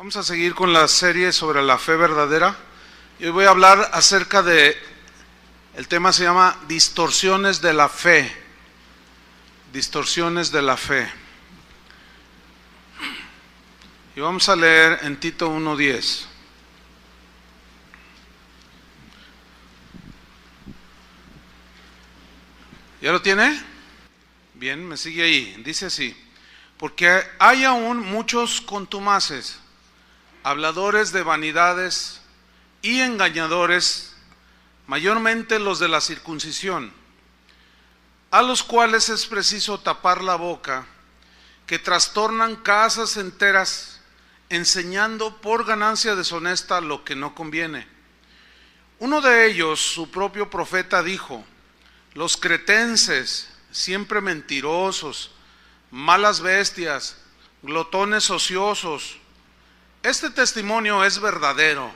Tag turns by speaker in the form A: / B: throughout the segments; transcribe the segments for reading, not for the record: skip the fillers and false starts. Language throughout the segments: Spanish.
A: Vamos a seguir con la serie sobre la fe verdadera. Y hoy voy a hablar acerca de, el tema se llama distorsiones de la fe. Distorsiones de la fe. Y vamos a leer en Tito 1:10. ¿Ya lo tiene? Bien, me sigue ahí. Dice así: porque hay aún muchos contumaces, habladores de vanidades y engañadores, mayormente los de la circuncisión, a los cuales es preciso tapar la boca, que trastornan casas enteras, enseñando por ganancia deshonesta lo que no conviene. Uno de ellos, su propio profeta, dijo: los cretenses, siempre mentirosos, malas bestias, glotones ociosos. Este testimonio es verdadero.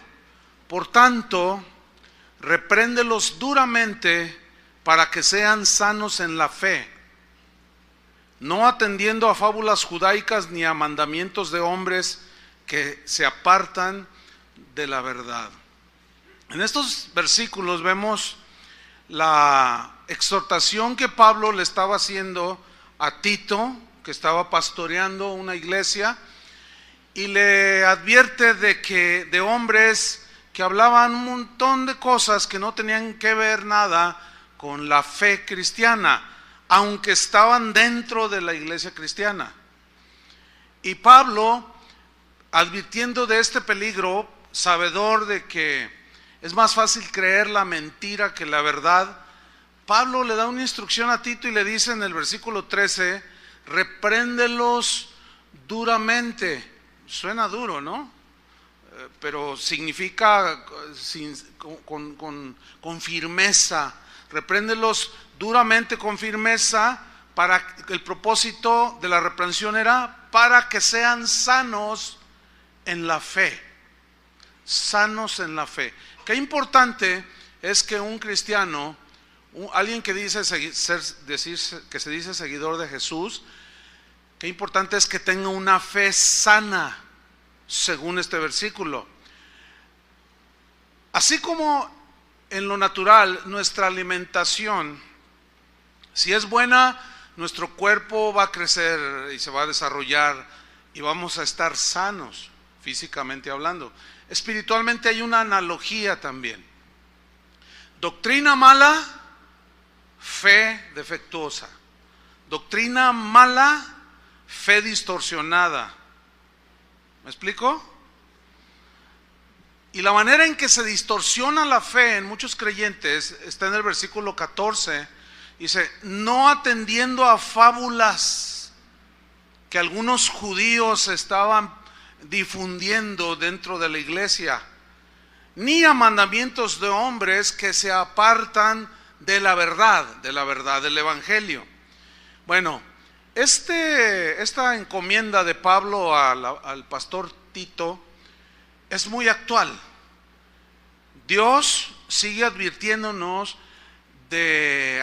A: Por tanto, repréndelos duramente para que sean sanos en la fe, no atendiendo a fábulas judaicas ni a mandamientos de hombres que se apartan de la verdad. En estos versículos vemos la exhortación que Pablo le estaba haciendo a Tito, que estaba pastoreando una iglesia, y le advierte de hombres que hablaban un montón de cosas que no tenían que ver nada con la fe cristiana, aunque estaban dentro de la iglesia cristiana. Y Pablo, advirtiendo de este peligro, sabedor de que es más fácil creer la mentira que la verdad, Pablo le da una instrucción a Tito y le dice en el versículo 13: repréndelos duramente. Suena duro, ¿no? Pero significa con firmeza. Repréndelos duramente con firmeza. Para el propósito de la reprensión era para que sean sanos en la fe. Sanos en la fe. Qué importante es que un cristiano, alguien que dice que se dice seguidor de Jesús, qué importante es que tenga una fe sana, según este versículo. Así como en lo natural, nuestra alimentación, si es buena, nuestro cuerpo va a crecer y se va a desarrollar y vamos a estar sanos, físicamente hablando. Espiritualmente hay una analogía también. Doctrina mala, fe defectuosa. Doctrina mala, fe distorsionada. ¿Me explico? Y la manera en que se distorsiona la fe en muchos creyentes está en el versículo 14. Dice: no atendiendo a fábulas que algunos judíos estaban difundiendo dentro de la iglesia, ni a mandamientos de hombres que se apartan de la verdad del evangelio. Bueno, esta encomienda de Pablo al pastor Tito es muy actual. Dios sigue advirtiéndonos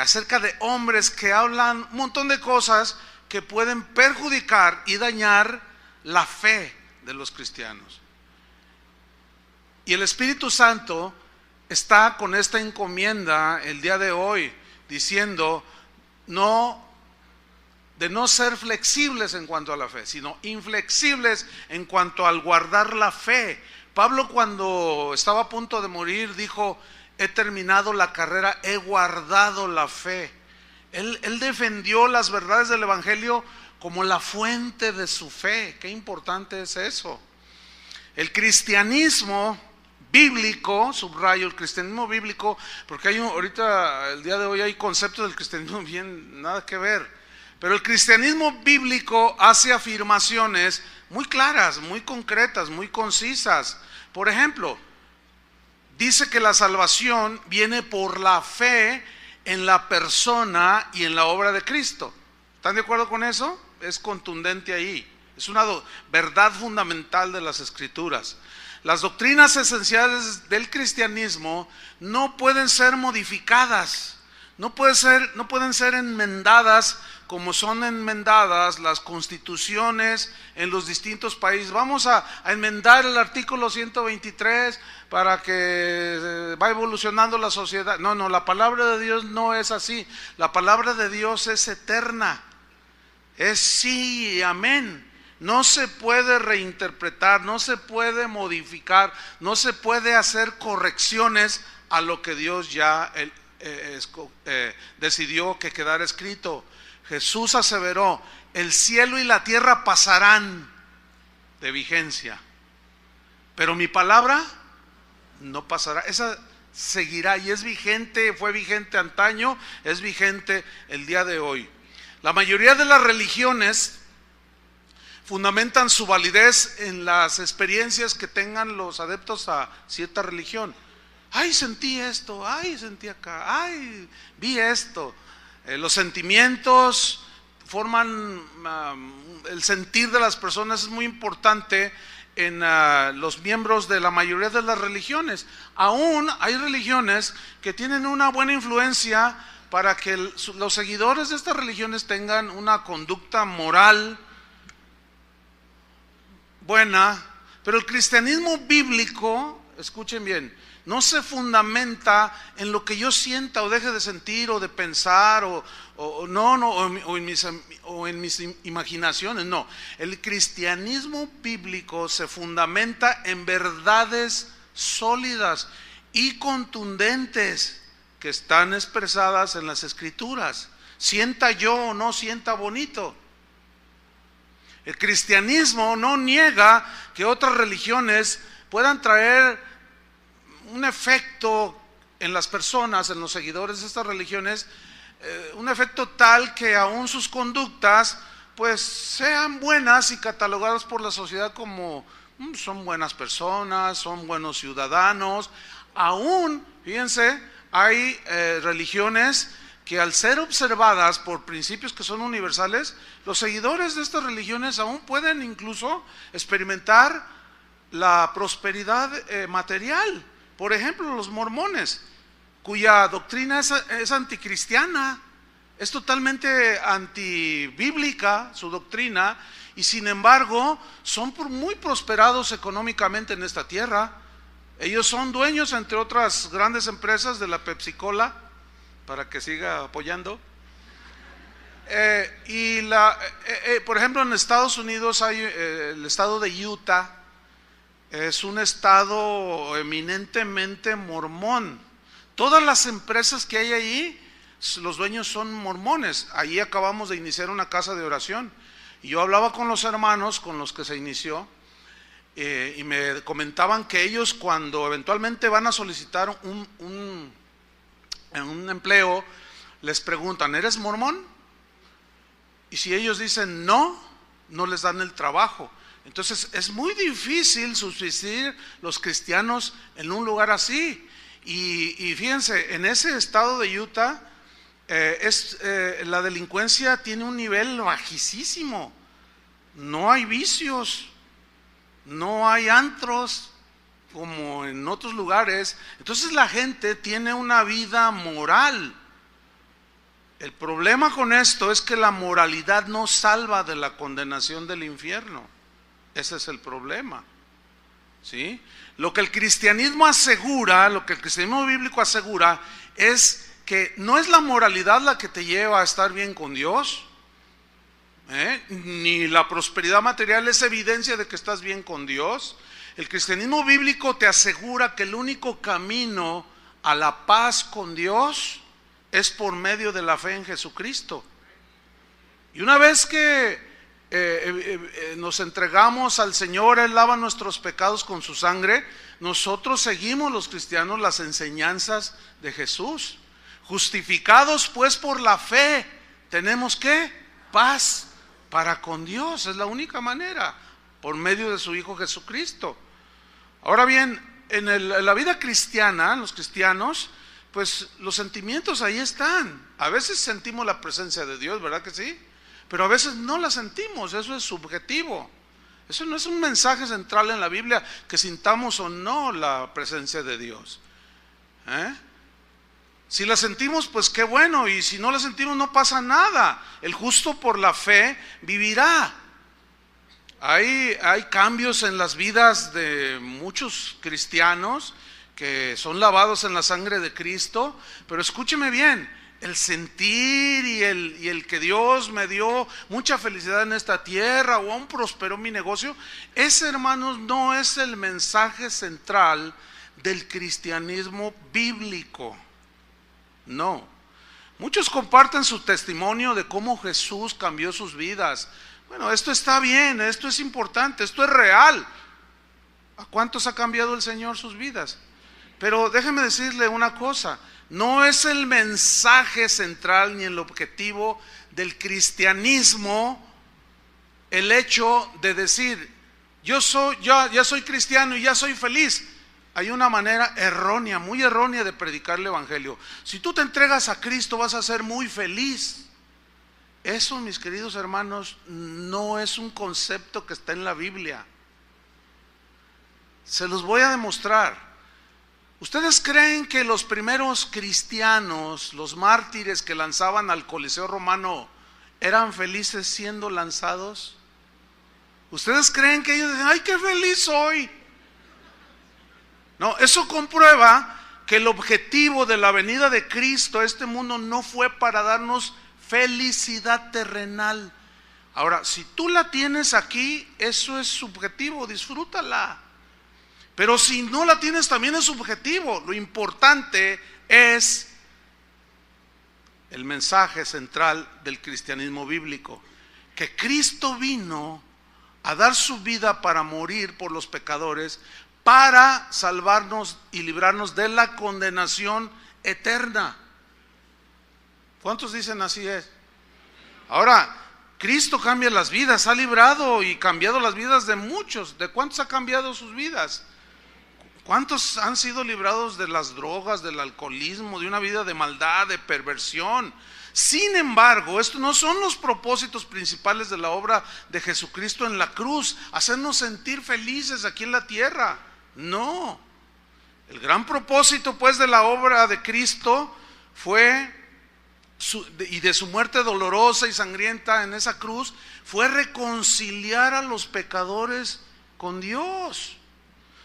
A: acerca de hombres que hablan un montón de cosas que pueden perjudicar y dañar la fe de los cristianos. Y el Espíritu Santo está con esta encomienda el día de hoy, diciendo de no ser flexibles en cuanto a la fe, sino inflexibles en cuanto al guardar la fe. Pablo, cuando estaba a punto de morir, dijo: he terminado la carrera, he guardado la fe. Él defendió las verdades del evangelio como la fuente de su fe. Qué importante es eso. El cristianismo bíblico, subrayo el cristianismo bíblico, porque ahorita el día de hoy hay conceptos del cristianismo bien nada que ver, pero el cristianismo bíblico hace afirmaciones muy claras, muy concretas, muy concisas. Por ejemplo, dice que la salvación viene por la fe en la persona y en la obra de Cristo. ¿Están de acuerdo con eso? Es contundente ahí. Es una verdad fundamental de las Escrituras. Las doctrinas esenciales del cristianismo no pueden ser modificadas, no pueden ser enmendadas como son enmendadas las constituciones en los distintos países. Vamos a enmendar el artículo 123 para que va evolucionando la sociedad. No, la palabra de Dios no es así. La palabra de Dios es eterna. Es sí y amén. No se puede reinterpretar, no se puede modificar, no se puede hacer correcciones a lo que Dios ya decidió que quedara escrito. Jesús aseveró: el cielo y la tierra pasarán de vigencia, pero mi palabra no pasará. Esa seguirá y es vigente, fue vigente antaño, es vigente el día de hoy. La mayoría de las religiones fundamentan su validez en las experiencias que tengan los adeptos a cierta religión. Ay, sentí esto, ay, sentí acá, ay, vi esto. Los sentimientos forman el sentir de las personas, es muy importante en los miembros de la mayoría de las religiones. Aún hay religiones que tienen una buena influencia para que los seguidores de estas religiones tengan una conducta moral buena, pero el cristianismo bíblico, escuchen bien, no se fundamenta en lo que yo sienta o deje de sentir o de pensar o en mis imaginaciones. No, el cristianismo bíblico se fundamenta en verdades sólidas y contundentes que están expresadas en las Escrituras. Sienta yo o no sienta bonito. El cristianismo no niega que otras religiones puedan traer un efecto en las personas, en los seguidores de estas religiones, un efecto tal que aún sus conductas pues sean buenas y catalogadas por la sociedad como son buenas personas, son buenos ciudadanos. Aún, fíjense, hay religiones que al ser observadas por principios que son universales, los seguidores de estas religiones aún pueden incluso experimentar la prosperidad material. Por ejemplo, los mormones, cuya doctrina es anticristiana, es totalmente antibíblica su doctrina, y sin embargo son muy prosperados económicamente en esta tierra. Ellos son dueños, entre otras grandes empresas, de la Pepsi-Cola, para que siga apoyando. Por ejemplo, en Estados Unidos hay el estado de Utah. Es un estado eminentemente mormón. Todas las empresas que hay ahí, los dueños son mormones. Allí acabamos de iniciar una casa de oración. Y yo hablaba con los hermanos con los que se inició, y me comentaban que ellos, cuando eventualmente van a solicitar un empleo, les preguntan: ¿eres mormón? Y si ellos dicen no, no les dan el trabajo. Entonces es muy difícil subsistir los cristianos en un lugar así. Y fíjense, en ese estado de Utah la delincuencia tiene un nivel bajísimo. No hay vicios, no hay antros como en otros lugares. Entonces la gente tiene una vida moral. El problema con esto es que la moralidad no salva de la condenación del infierno. Ese es el problema, ¿sí? Lo que el cristianismo asegura, lo que el cristianismo bíblico asegura, es que no es la moralidad la que te lleva a estar bien con Dios, ni la prosperidad material es evidencia de que estás bien con Dios. El cristianismo bíblico te asegura que el único camino a la paz con Dios es por medio de la fe en Jesucristo. Y una vez que nos entregamos al Señor, Él lava nuestros pecados con su sangre, nosotros seguimos, los cristianos, las enseñanzas de Jesús. Justificados pues por la fe, tenemos ¿qué? Paz para con Dios. Es la única manera, por medio de su Hijo Jesucristo. Ahora bien, en la vida cristiana, los cristianos, pues los sentimientos ahí están. A veces sentimos la presencia de Dios, ¿verdad que sí? Pero a veces no la sentimos, eso es subjetivo. Eso no es un mensaje central en la Biblia, que sintamos o no la presencia de Dios. Si la sentimos, pues qué bueno, y si no la sentimos no pasa nada. El justo por la fe vivirá. Hay cambios en las vidas de muchos cristianos que son lavados en la sangre de Cristo, pero escúcheme bien, el sentir y el que Dios me dio mucha felicidad en esta tierra o aún prosperó mi negocio, ese, hermanos, no es el mensaje central del cristianismo bíblico. No. Muchos comparten su testimonio de cómo Jesús cambió sus vidas. Bueno, esto está bien, esto es importante, esto es real. ¿A cuántos ha cambiado el Señor sus vidas? Pero déjeme decirle una cosa, no es el mensaje central ni el objetivo del cristianismo el hecho de decir, ya soy cristiano y ya soy feliz. Hay una manera errónea, muy errónea de predicar el evangelio. Si tú te entregas a Cristo vas a ser muy feliz. Eso, mis queridos hermanos, no es un concepto que está en la Biblia. Se los voy a demostrar. ¿Ustedes creen que los primeros cristianos, los mártires que lanzaban al Coliseo romano, eran felices siendo lanzados? ¿Ustedes creen que ellos dicen, ay, qué feliz soy? No, eso comprueba que el objetivo de la venida de Cristo a este mundo no fue para darnos felicidad terrenal. Ahora, si tú la tienes aquí, eso es subjetivo, disfrútala. Pero si no la tienes, también es subjetivo. Lo importante es el mensaje central del cristianismo bíblico, que Cristo vino a dar su vida para morir por los pecadores, para salvarnos y librarnos de la condenación eterna. ¿Cuántos dicen así es? Ahora, Cristo cambia las vidas, ha librado y cambiado las vidas de muchos. ¿De cuántos ha cambiado sus vidas? ¿Cuántos han sido librados de las drogas, del alcoholismo, de una vida de maldad, de perversión? Sin embargo, estos no son los propósitos principales de la obra de Jesucristo en la cruz, hacernos sentir felices aquí en la tierra. No. El gran propósito, pues, de la obra de Cristo fue, y de su muerte dolorosa y sangrienta en esa cruz, fue reconciliar a los pecadores con Dios.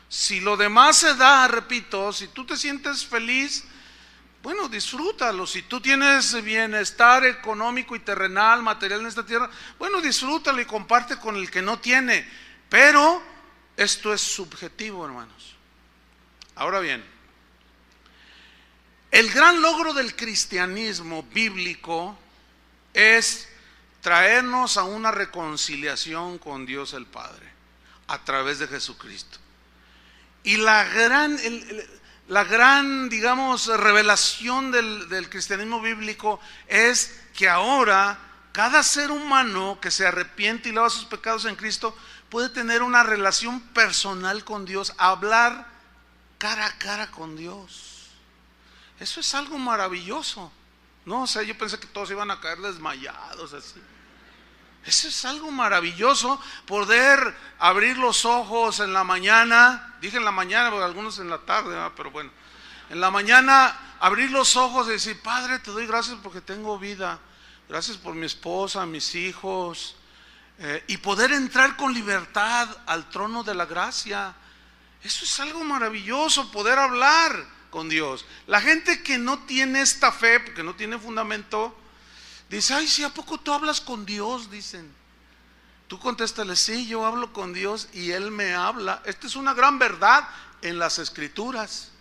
A: Si lo demás se da, repito, si tú te sientes feliz, bueno, disfrútalo. Si tú tienes bienestar económico y terrenal, material en esta tierra, bueno, disfrútalo y comparte con el que no tiene. Pero esto es subjetivo, hermanos. Ahora bien, el gran logro del cristianismo bíblico es traernos a una reconciliación con Dios el Padre a través de Jesucristo. Y la gran, digamos, revelación del cristianismo bíblico es que ahora cada ser humano que se arrepiente y lava sus pecados en Cristo puede tener una relación personal con Dios, hablar cara a cara con Dios. Eso es algo maravilloso. No, o sea, yo pensé que todos iban a caer desmayados así. Eso es algo maravilloso, poder abrir los ojos en la mañana. Dije en la mañana, porque algunos en la tarde, ¿verdad? Pero bueno, en la mañana abrir los ojos y decir, Padre, te doy gracias porque tengo vida, gracias por mi esposa, mis hijos, y poder entrar con libertad al trono de la gracia. Eso es algo maravilloso, poder hablar con Dios. La gente que no tiene esta fe, porque no tiene fundamento, dice, ay, sí, ¿a poco tú hablas con Dios? Dicen. Tú contéstale, sí, yo hablo con Dios y Él me habla. Esta es una gran verdad en las Escrituras.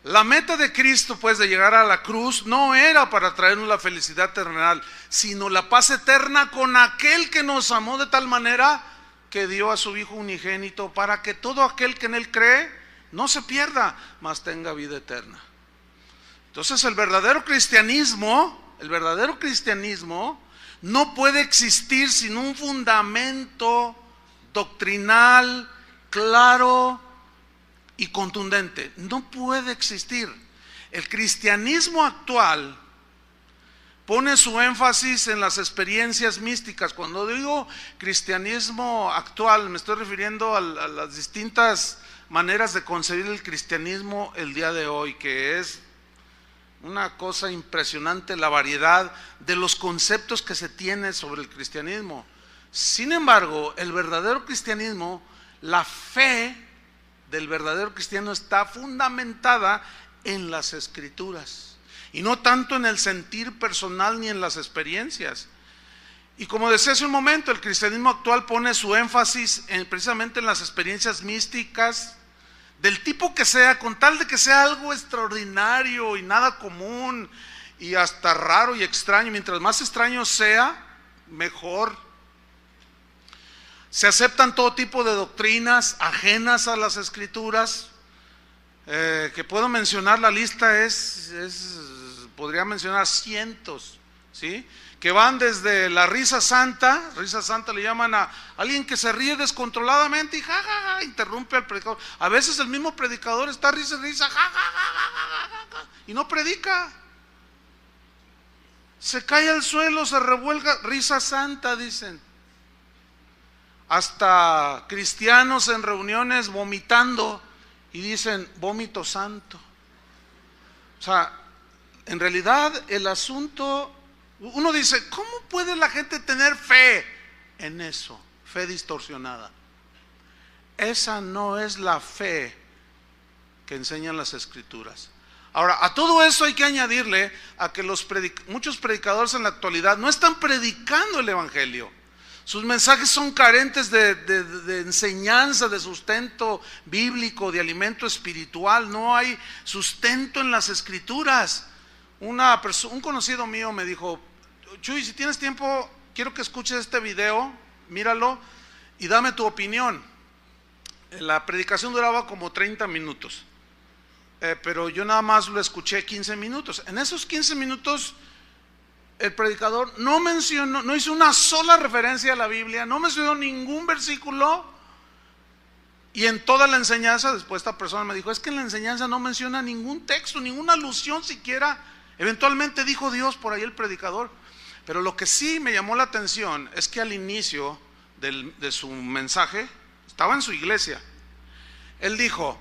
A: La meta de Cristo, pues, de llegar a la cruz no era para traernos la felicidad terrenal, sino la paz eterna con aquel que nos amó de tal manera que dio a su Hijo unigénito, para que todo aquel que en Él cree no se pierda, mas tenga vida eterna. Entonces el verdadero cristianismo no puede existir sin un fundamento doctrinal, claro y contundente. No puede existir. El cristianismo actual pone su énfasis en las experiencias místicas. Cuando digo cristianismo actual, me estoy refiriendo a las distintas maneras de concebir el cristianismo el día de hoy, que es una cosa impresionante la variedad de los conceptos que se tiene sobre el cristianismo. Sin embargo, el verdadero cristianismo, la fe del verdadero cristiano está fundamentada en las Escrituras y no tanto en el sentir personal ni en las experiencias. Y como decía hace un momento, el cristianismo actual pone su énfasis precisamente en las experiencias místicas, del tipo que sea, con tal de que sea algo extraordinario y nada común y hasta raro y extraño. Mientras más extraño sea, mejor. Se aceptan todo tipo de doctrinas ajenas a las Escrituras, que puedo mencionar, la lista podría mencionar cientos, ¿sí? Que van desde la risa santa le llaman a alguien que se ríe descontroladamente y interrumpe al predicador. A veces el mismo predicador está risa, y no predica. Se cae al suelo, se revuelga, risa santa, dicen. Hasta cristianos en reuniones vomitando y dicen vómito santo. O sea, en realidad el asunto, uno dice, ¿cómo puede la gente tener fe en eso? Fe distorsionada. Esa no es la fe que enseñan las Escrituras. Ahora, a todo eso hay que añadirle a que muchos predicadores en la actualidad no están predicando el Evangelio. Sus mensajes son carentes de enseñanza, de sustento bíblico, de alimento espiritual. No hay sustento en las Escrituras. Un conocido mío me dijo, Chuy, si tienes tiempo, quiero que escuches este video, míralo y dame tu opinión. La predicación duraba como 30 minutos, pero yo nada más lo escuché 15 minutos. En esos 15 minutos el predicador no hizo una sola referencia a la Biblia, no mencionó ningún versículo, y en toda la enseñanza, después esta persona me dijo, es que en la enseñanza no menciona ningún texto, ninguna alusión siquiera. Eventualmente dijo Dios por ahí el predicador, pero lo que sí me llamó la atención es que al inicio de su mensaje, estaba en su iglesia, él dijo,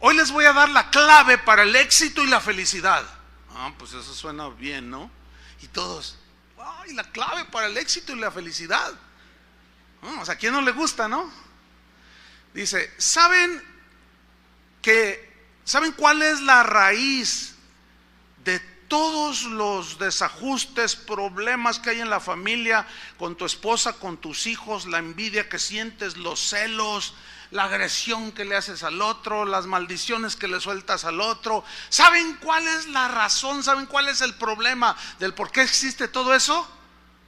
A: hoy les voy a dar la clave para el éxito y la felicidad. Pues eso suena bien, ¿no? Y todos, ¡ay, la clave para el éxito y la felicidad! O sea, ¿a quién no le gusta, no? Dice, ¿saben cuál es la raíz de todos los desajustes, problemas que hay en la familia, con tu esposa, con tus hijos, la envidia que sientes, los celos, la agresión que le haces al otro, las maldiciones que le sueltas al otro? ¿Saben cuál es la razón? ¿Saben cuál es el problema del por qué existe todo eso?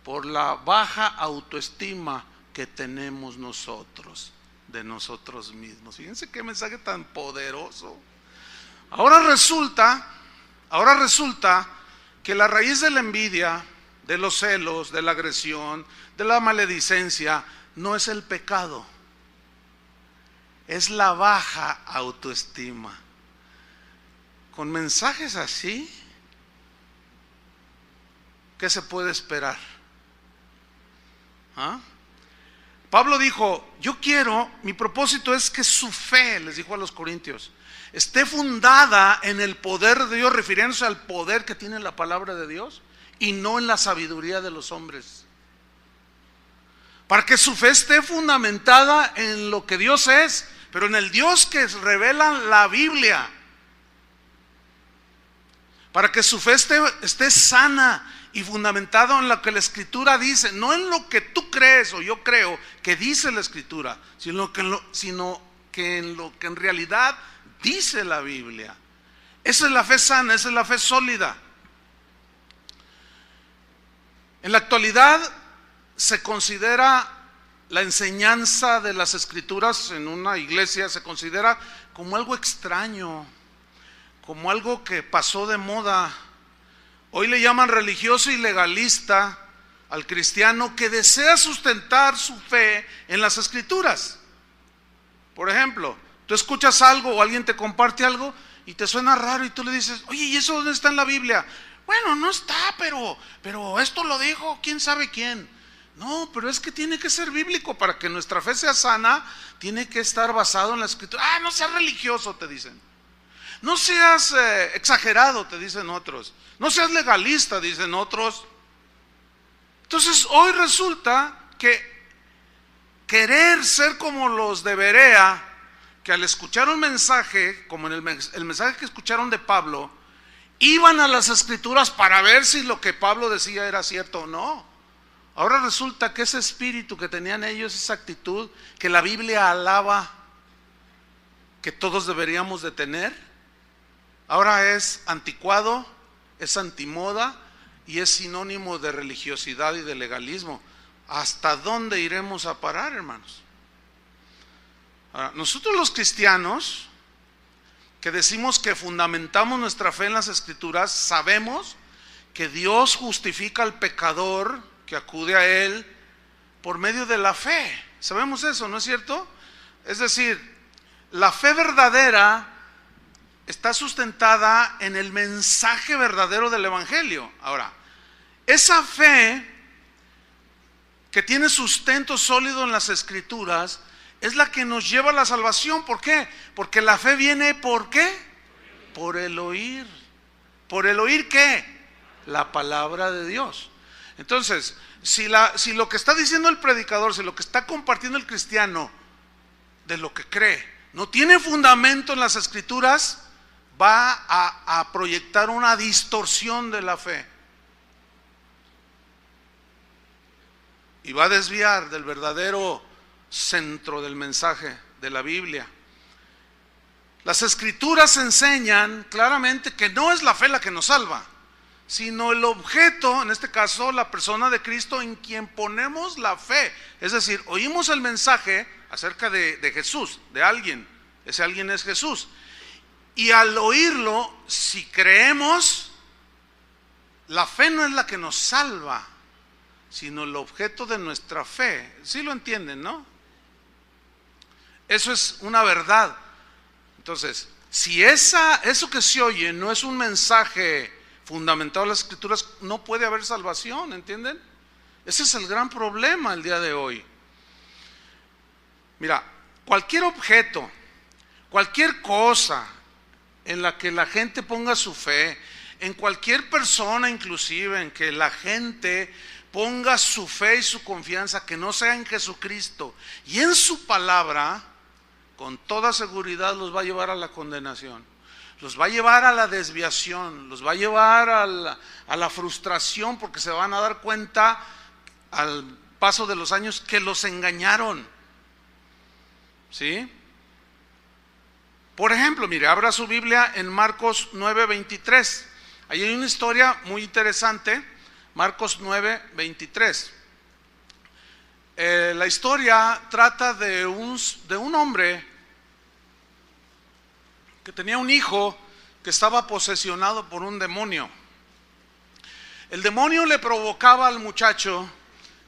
A: Por la baja autoestima que tenemos nosotros, de nosotros mismos. Fíjense qué mensaje tan poderoso. Ahora resulta que la raíz de la envidia, de los celos, de la agresión, de la maledicencia, no es el pecado, es la baja autoestima. Con mensajes así, ¿qué se puede esperar? Pablo dijo, mi propósito es que su fe, les dijo a los corintios, esté fundada en el poder de Dios, refiriéndose al poder que tiene la palabra de Dios y no en la sabiduría de los hombres. Para que su fe esté fundamentada en lo que Dios es, pero en el Dios que revela la Biblia. Para que su fe esté sana y fundamentado en lo que la Escritura dice, no en lo que tú crees o yo creo que dice la Escritura, sino que en lo que en realidad dice la Biblia. Esa es la fe sana, esa es la fe sólida. En la actualidad se considera la enseñanza de las Escrituras en una iglesia, se considera como algo extraño, como algo que pasó de moda. Hoy le llaman religioso y legalista al cristiano que desea sustentar su fe en las Escrituras. Por ejemplo, tú escuchas algo o alguien te comparte algo y te suena raro y tú le dices, oye, ¿y eso dónde está en la Biblia? Bueno, no está, pero esto lo dijo quién sabe quién. No, pero es que tiene que ser bíblico. Para que nuestra fe sea sana, tiene que estar basado en la escritura. No seas religioso, te dicen. No seas exagerado, te dicen otros. No seas legalista, dicen otros. Entonces hoy resulta que querer ser como los de Berea, que al escuchar un mensaje, como en el mensaje que escucharon de Pablo, iban a las escrituras para ver si lo que Pablo decía era cierto o no. Ahora resulta que ese espíritu que tenían ellos, esa actitud que la Biblia alaba, que todos deberíamos de tener, ahora es anticuado, es antimoda y es sinónimo de religiosidad y de legalismo. ¿Hasta dónde iremos a parar, hermanos? Ahora, nosotros los cristianos, que decimos que fundamentamos nuestra fe en las escrituras, sabemos que Dios justifica al pecador que acude a Él por medio de la fe. Sabemos eso, ¿no es cierto? Es decir, la fe verdadera está sustentada en el mensaje verdadero del Evangelio. Ahora, esa fe que tiene sustento sólido en las escrituras es la que nos lleva a la salvación. ¿Por qué? Porque la fe viene, ¿por qué? Por el oír. ¿Por el oír qué? La palabra de Dios. Entonces, si lo que está diciendo el predicador, si lo que está compartiendo el cristiano de lo que cree, no tiene fundamento en las escrituras, va a proyectar una distorsión de la fe. Y va a desviar del verdadero centro del mensaje de la Biblia. Las escrituras enseñan claramente que no es la fe la que nos salva, sino el objeto, en este caso la persona de Cristo en quien ponemos la fe. Es decir, oímos el mensaje acerca de Jesús, de alguien, ese alguien es Jesús, y al oírlo, si creemos, la fe no es la que nos salva, sino el objeto de nuestra fe. ¿Sí lo entienden, no? Eso es una verdad. Entonces, si eso que se oye no es un mensaje fundamentado en las escrituras, no puede haber salvación, ¿entienden? Ese es el gran problema el día de hoy. Mira, cualquier objeto, cualquier cosa en la que la gente ponga su fe, en cualquier persona inclusive en que la gente ponga su fe y su confianza, que no sea en Jesucristo y en su palabra, con toda seguridad los va a llevar a la condenación, los va a llevar a la desviación, los va a llevar a la frustración, porque se van a dar cuenta al paso de los años que los engañaron. ¿Sí? Por ejemplo, mire, abra su Biblia en Marcos 9:23. Ahí hay una historia muy interesante, Marcos 9:23. La historia trata de un hombre que tenía un hijo que estaba posesionado por un demonio. El demonio le provocaba al muchacho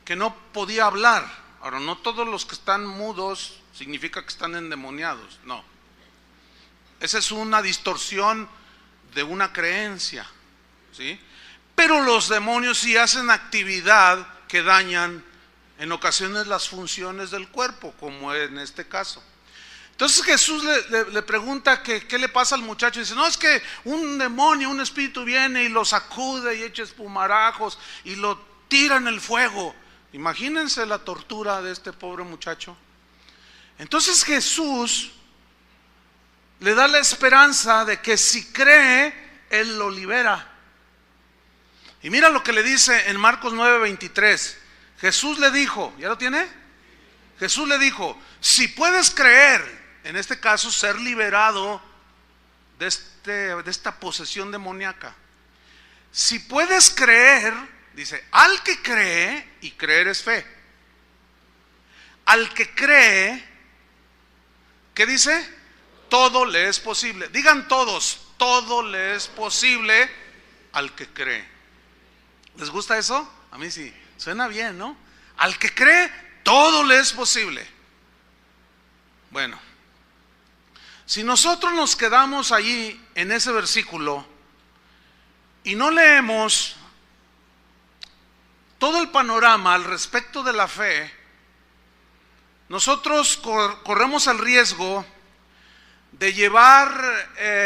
A: que no podía hablar. Ahora, no todos los que están mudos significa que están endemoniados, no. Esa es una distorsión de una creencia, ¿sí? Pero los demonios sí hacen actividad que dañan en ocasiones las funciones del cuerpo, como en este caso. Entonces Jesús le pregunta que qué le pasa al muchacho, y dice, no, es que un demonio, un espíritu viene y lo sacude y echa espumarajos y lo tira en el fuego. Imagínense la tortura de este pobre muchacho. Entonces Jesús le da la esperanza de que si cree, Él lo libera. Y mira lo que le dice en Marcos 9:23. Jesús le dijo, ¿ya lo tiene? Jesús le dijo, si puedes creer, en este caso ser liberado de esta posesión demoníaca. Si puedes creer, dice, al que cree, y creer es fe. Al que cree, ¿qué dice? Todo le es posible. Digan todos, todo le es posible al que cree. ¿Les gusta eso? A mí sí, suena bien, ¿no? Al que cree, todo le es posible. Bueno, si nosotros nos quedamos allí en ese versículo, y no leemos todo el panorama al respecto de la fe, nosotros corremos el riesgo de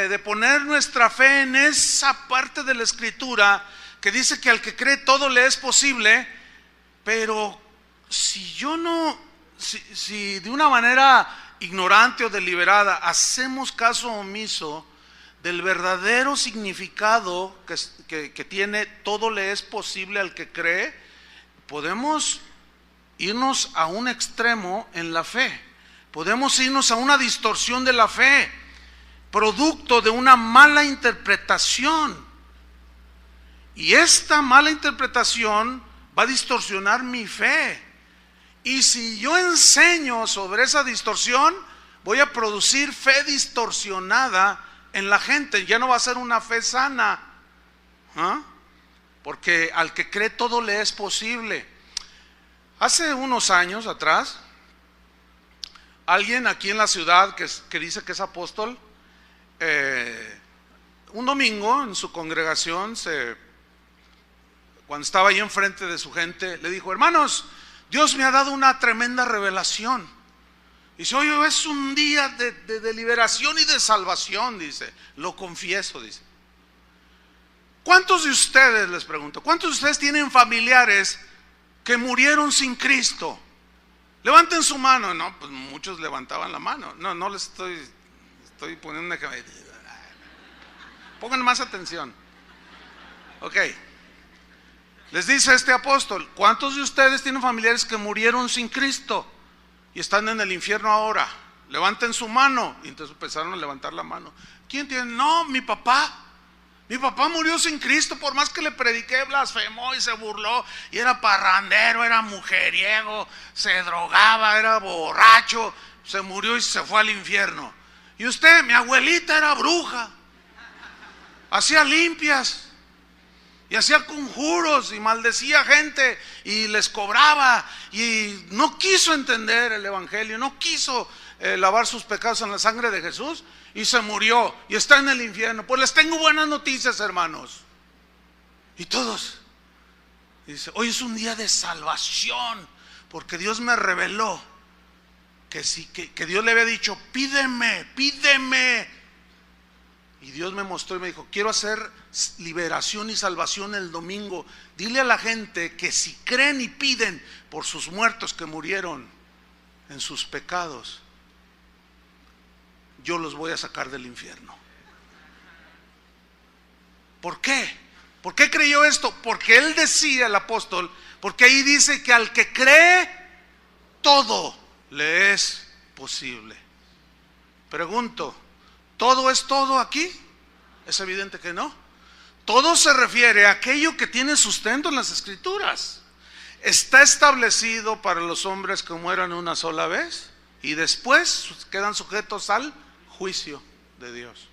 A: de poner nuestra fe en esa parte de la Escritura que dice que al que cree todo le es posible, pero si de una manera ignorante o deliberada hacemos caso omiso del verdadero significado que tiene todo le es posible al que cree, podemos irnos a un extremo en la fe, podemos irnos a una distorsión de la fe, producto de una mala interpretación, y esta mala interpretación va a distorsionar mi fe, y si yo enseño sobre esa distorsión, voy a producir fe distorsionada en la gente, ya no va a ser una fe sana, porque al que cree todo le es posible. Hace unos años atrás, alguien aquí en la ciudad que dice que es apóstol, un domingo en su congregación, cuando estaba ahí enfrente de su gente, le dijo: hermanos, Dios me ha dado una tremenda revelación. Dice: hoy es un día de liberación y de salvación, dice, lo confieso, dice. ¿Cuántos de ustedes, les pregunto, cuántos de ustedes tienen familiares que murieron sin Cristo? Levanten su mano. No, pues muchos levantaban la mano. No les estoy poniendo una... Pongan más atención. Ok. Les dice este apóstol: ¿cuántos de ustedes tienen familiares que murieron sin Cristo y están en el infierno ahora? Levanten su mano. Y entonces empezaron a levantar la mano. ¿Quién tiene? No, mi papá. Mi papá murió sin Cristo, por más que le prediqué, blasfemó y se burló, y era parrandero, era mujeriego, se drogaba, era borracho, se murió y se fue al infierno. Y usted, mi abuelita era bruja, hacía limpias y hacía conjuros y maldecía gente y les cobraba, y no quiso entender el evangelio, no quiso lavar sus pecados en la sangre de Jesús, y se murió y está en el infierno. Pues les tengo buenas noticias, hermanos. Y todos dice: hoy es un día de salvación, porque Dios me reveló que Dios le había dicho: pídeme. Y Dios me mostró y me dijo: quiero hacer liberación y salvación el domingo. Dile a la gente que si creen y piden por sus muertos que murieron en sus pecados, yo los voy a sacar del infierno. ¿Por qué? ¿Por qué creyó esto? Porque él decía, el apóstol, porque ahí dice que al que cree, todo le es posible. Pregunto, ¿todo es todo aquí? Es evidente que no. Todo se refiere a aquello que tiene sustento en las Escrituras. Está establecido para los hombres que mueran una sola vez y después quedan sujetos al juicio de Dios.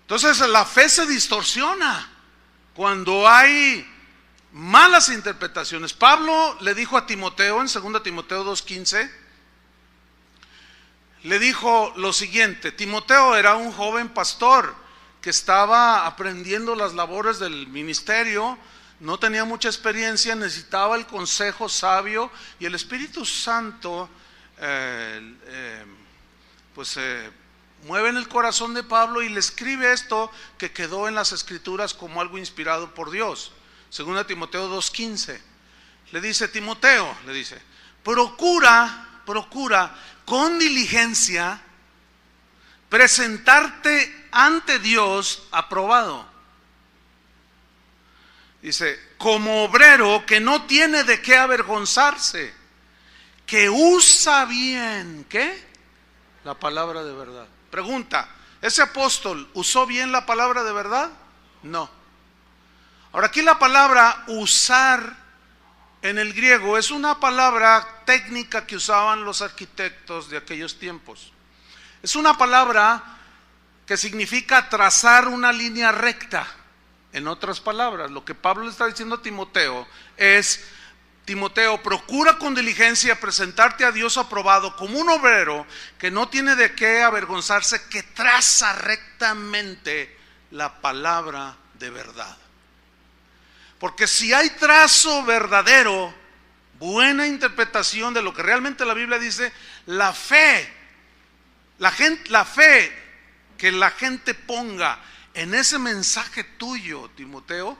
A: Entonces la fe se distorsiona cuando hay malas interpretaciones. Pablo le dijo a Timoteo en 2 Timoteo 2:15, le dijo lo siguiente. Timoteo era un joven pastor que estaba aprendiendo las labores del ministerio, no tenía mucha experiencia, necesitaba el consejo sabio, y el Espíritu Santo mueve en el corazón de Pablo y le escribe esto que quedó en las Escrituras como algo inspirado por Dios. 2 Timoteo 2:15 le dice: Timoteo, le dice, procura con diligencia presentarte ante Dios aprobado. Dice: como obrero que no tiene de qué avergonzarse, que usa bien, ¿qué? La palabra de verdad. Pregunta: ¿ese apóstol usó bien la palabra de verdad? No. Ahora, aquí la palabra usar en el griego es una palabra técnica que usaban los arquitectos de aquellos tiempos. Es una palabra que significa trazar una línea recta. En otras palabras, lo que Pablo le está diciendo a Timoteo es: Timoteo, procura con diligencia presentarte a Dios aprobado como un obrero que no tiene de qué avergonzarse, que traza rectamente la palabra de verdad. Porque si hay trazo verdadero, buena interpretación de lo que realmente la Biblia dice, la fe que la gente ponga en ese mensaje tuyo, Timoteo,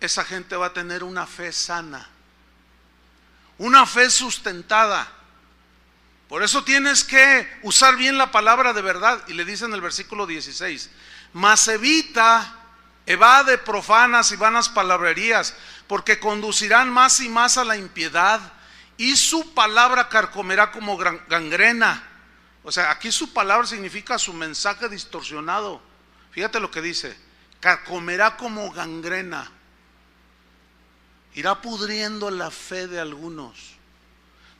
A: esa gente va a tener una fe sana, una fe sustentada. Por eso tienes que usar bien la palabra de verdad. Y le dice en el versículo 16, mas evade profanas y vanas palabrerías, porque conducirán más y más a la impiedad, y su palabra carcomerá como gangrena. O sea, aquí su palabra significa su mensaje distorsionado. Fíjate lo que dice, carcomerá como gangrena. Irá pudriendo la fe de algunos,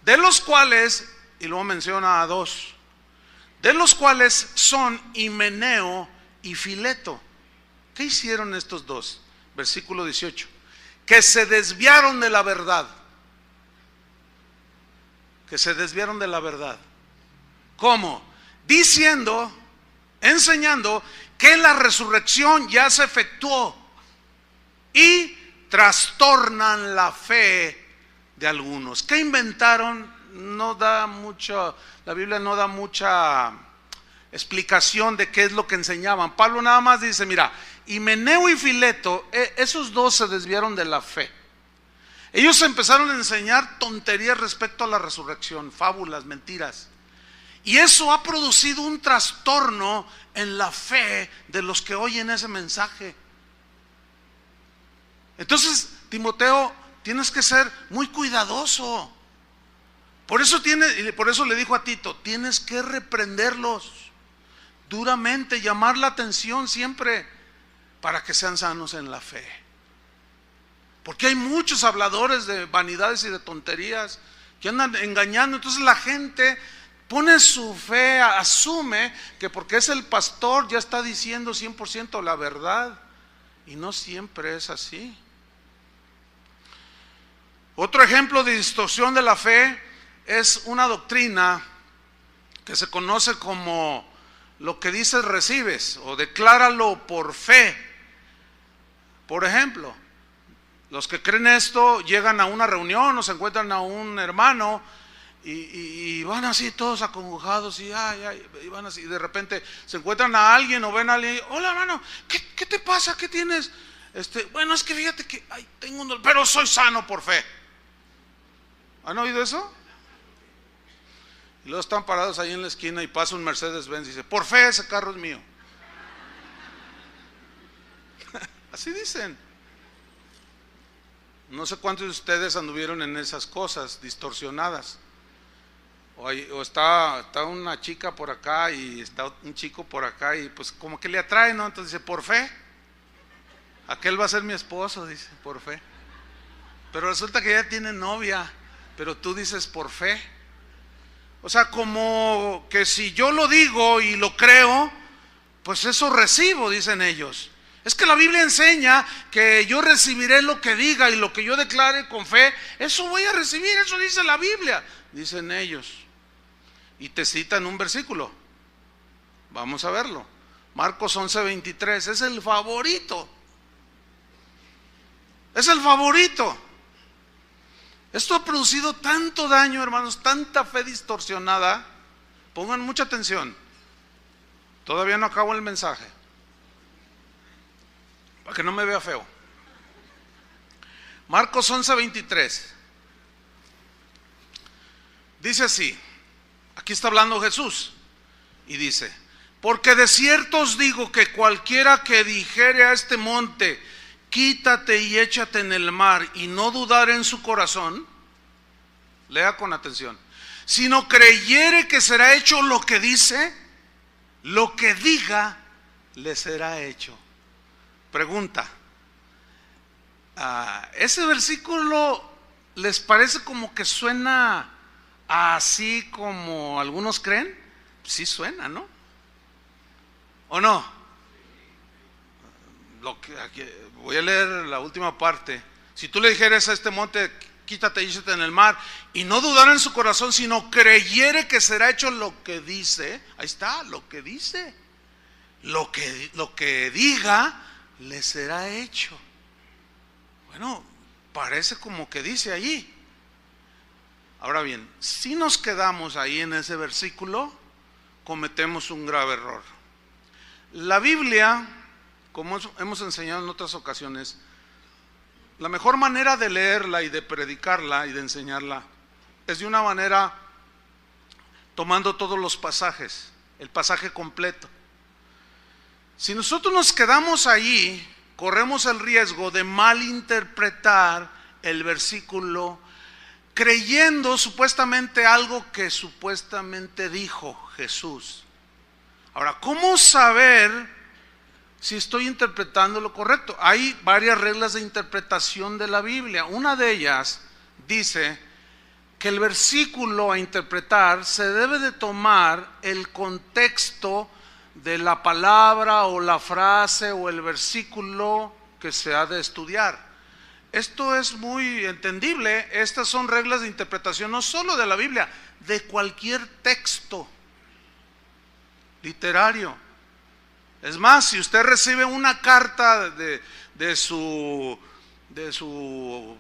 A: de los cuales, y luego menciona a dos, de los cuales son Himeneo y Fileto. ¿Qué hicieron estos dos? Versículo 18, que se desviaron de la verdad. Que se desviaron de la verdad. ¿Cómo? Diciendo, enseñando que la resurrección ya se efectuó, y trastornan la fe de algunos. ¿Qué inventaron? No da mucho, la Biblia no da mucha explicación de qué es lo que enseñaban. Pablo nada más dice, mira, Himeneo y Fileto, esos dos se desviaron de la fe. Ellos empezaron a enseñar tonterías respecto a la resurrección, fábulas, mentiras. Y eso ha producido un trastorno en la fe de los que oyen ese mensaje. Entonces, Timoteo, tienes que ser muy cuidadoso. Por eso le dijo a Tito, tienes que reprenderlos duramente, llamar la atención siempre para que sean sanos en la fe. Porque hay muchos habladores de vanidades y de tonterías que andan engañando. Entonces la gente pone su fe, asume que porque es el pastor ya está diciendo 100% la verdad, y no siempre es así. Otro ejemplo de distorsión de la fe es una doctrina que se conoce como lo que dices recibes, o decláralo por fe. Por ejemplo, los que creen esto llegan a una reunión o se encuentran a un hermano y van así todos acongojados y van así, y de repente se encuentran a alguien o ven a alguien, hola hermano, ¿qué te pasa? ¿Qué tienes? Bueno, es que fíjate que tengo un dolor, pero soy sano por fe. ¿Han oído eso? Y luego están parados ahí en la esquina y pasa un Mercedes-Benz y dice, por fe ese carro es mío. Así dicen. No sé cuántos de ustedes anduvieron en esas cosas distorsionadas. O está una chica por acá y está un chico por acá y pues como que le atrae, ¿no? Entonces dice, por fe. Aquel va a ser mi esposo, dice, por fe. Pero resulta que ya tiene novia, pero tú dices por fe. O sea, como que si yo lo digo y lo creo, pues eso recibo, dicen ellos. Es que la Biblia enseña que yo recibiré lo que diga y lo que yo declare con fe, eso voy a recibir, eso dice la Biblia, dicen ellos. Y te citan un versículo. Vamos a verlo. Marcos 11:23, es el favorito. Es el favorito. Esto ha producido tanto daño, hermanos, tanta fe distorsionada. Pongan mucha atención. Todavía no acabo el mensaje, para que no me vea feo. Marcos 11:23. Dice así. Aquí está hablando Jesús. Y dice, porque de cierto os digo que cualquiera que dijere a este monte, quítate y échate en el mar, y no dudar en su corazón, lea con atención, sino creyere que será hecho lo que dice, lo que diga le será hecho. Pregunta, ¿ese versículo les parece como que suena así como algunos creen? Sí suena, ¿no? ¿O no? Voy a leer la última parte. Si tú le dijeras a este monte, quítate y échate en el mar, y no dudara en su corazón, sino creyere que será hecho lo que dice, ahí está, lo que dice, lo que diga le será hecho. Bueno, parece como que dice allí. Ahora bien, si nos quedamos ahí en ese versículo, cometemos un grave error. La Biblia, como hemos enseñado en otras ocasiones, la mejor manera de leerla y de predicarla y de enseñarla es de una manera tomando todos los pasajes, el pasaje completo. Si nosotros nos quedamos ahí, corremos el riesgo de malinterpretar el versículo creyendo supuestamente algo que supuestamente dijo Jesús. Ahora, ¿cómo saber si estoy interpretando lo correcto? Hay varias reglas de interpretación de la Biblia. Una de ellas dice que el versículo a interpretar se debe de tomar el contexto de la palabra o la frase o el versículo que se ha de estudiar. Esto es muy entendible. Estas son reglas de interpretación no solo de la Biblia, de cualquier texto literario. Es más, si usted recibe una carta de su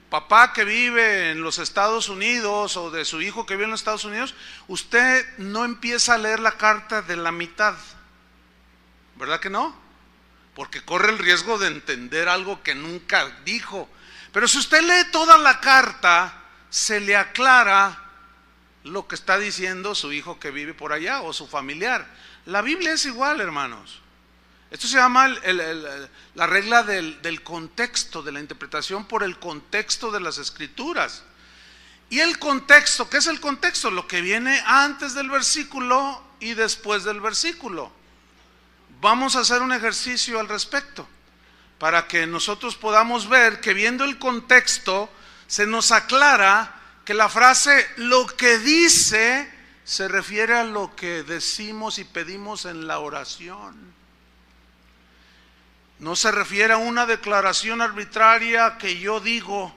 A: papá que vive en los Estados Unidos o de su hijo que vive en los Estados Unidos, usted no empieza a leer la carta de la mitad, ¿verdad que no? Porque corre el riesgo de entender algo que nunca dijo. Pero si usted lee toda la carta, se le aclara lo que está diciendo su hijo que vive por allá o su familiar. La Biblia es igual, hermanos. Esto se llama la regla del contexto, de la interpretación por el contexto de las Escrituras. Y el contexto, ¿qué es el contexto? Lo que viene antes del versículo y después del versículo. Vamos a hacer un ejercicio al respecto, para que nosotros podamos ver que viendo el contexto se nos aclara que la frase lo que dice se refiere a lo que decimos y pedimos en la oración. No se refiere a una declaración arbitraria que yo digo,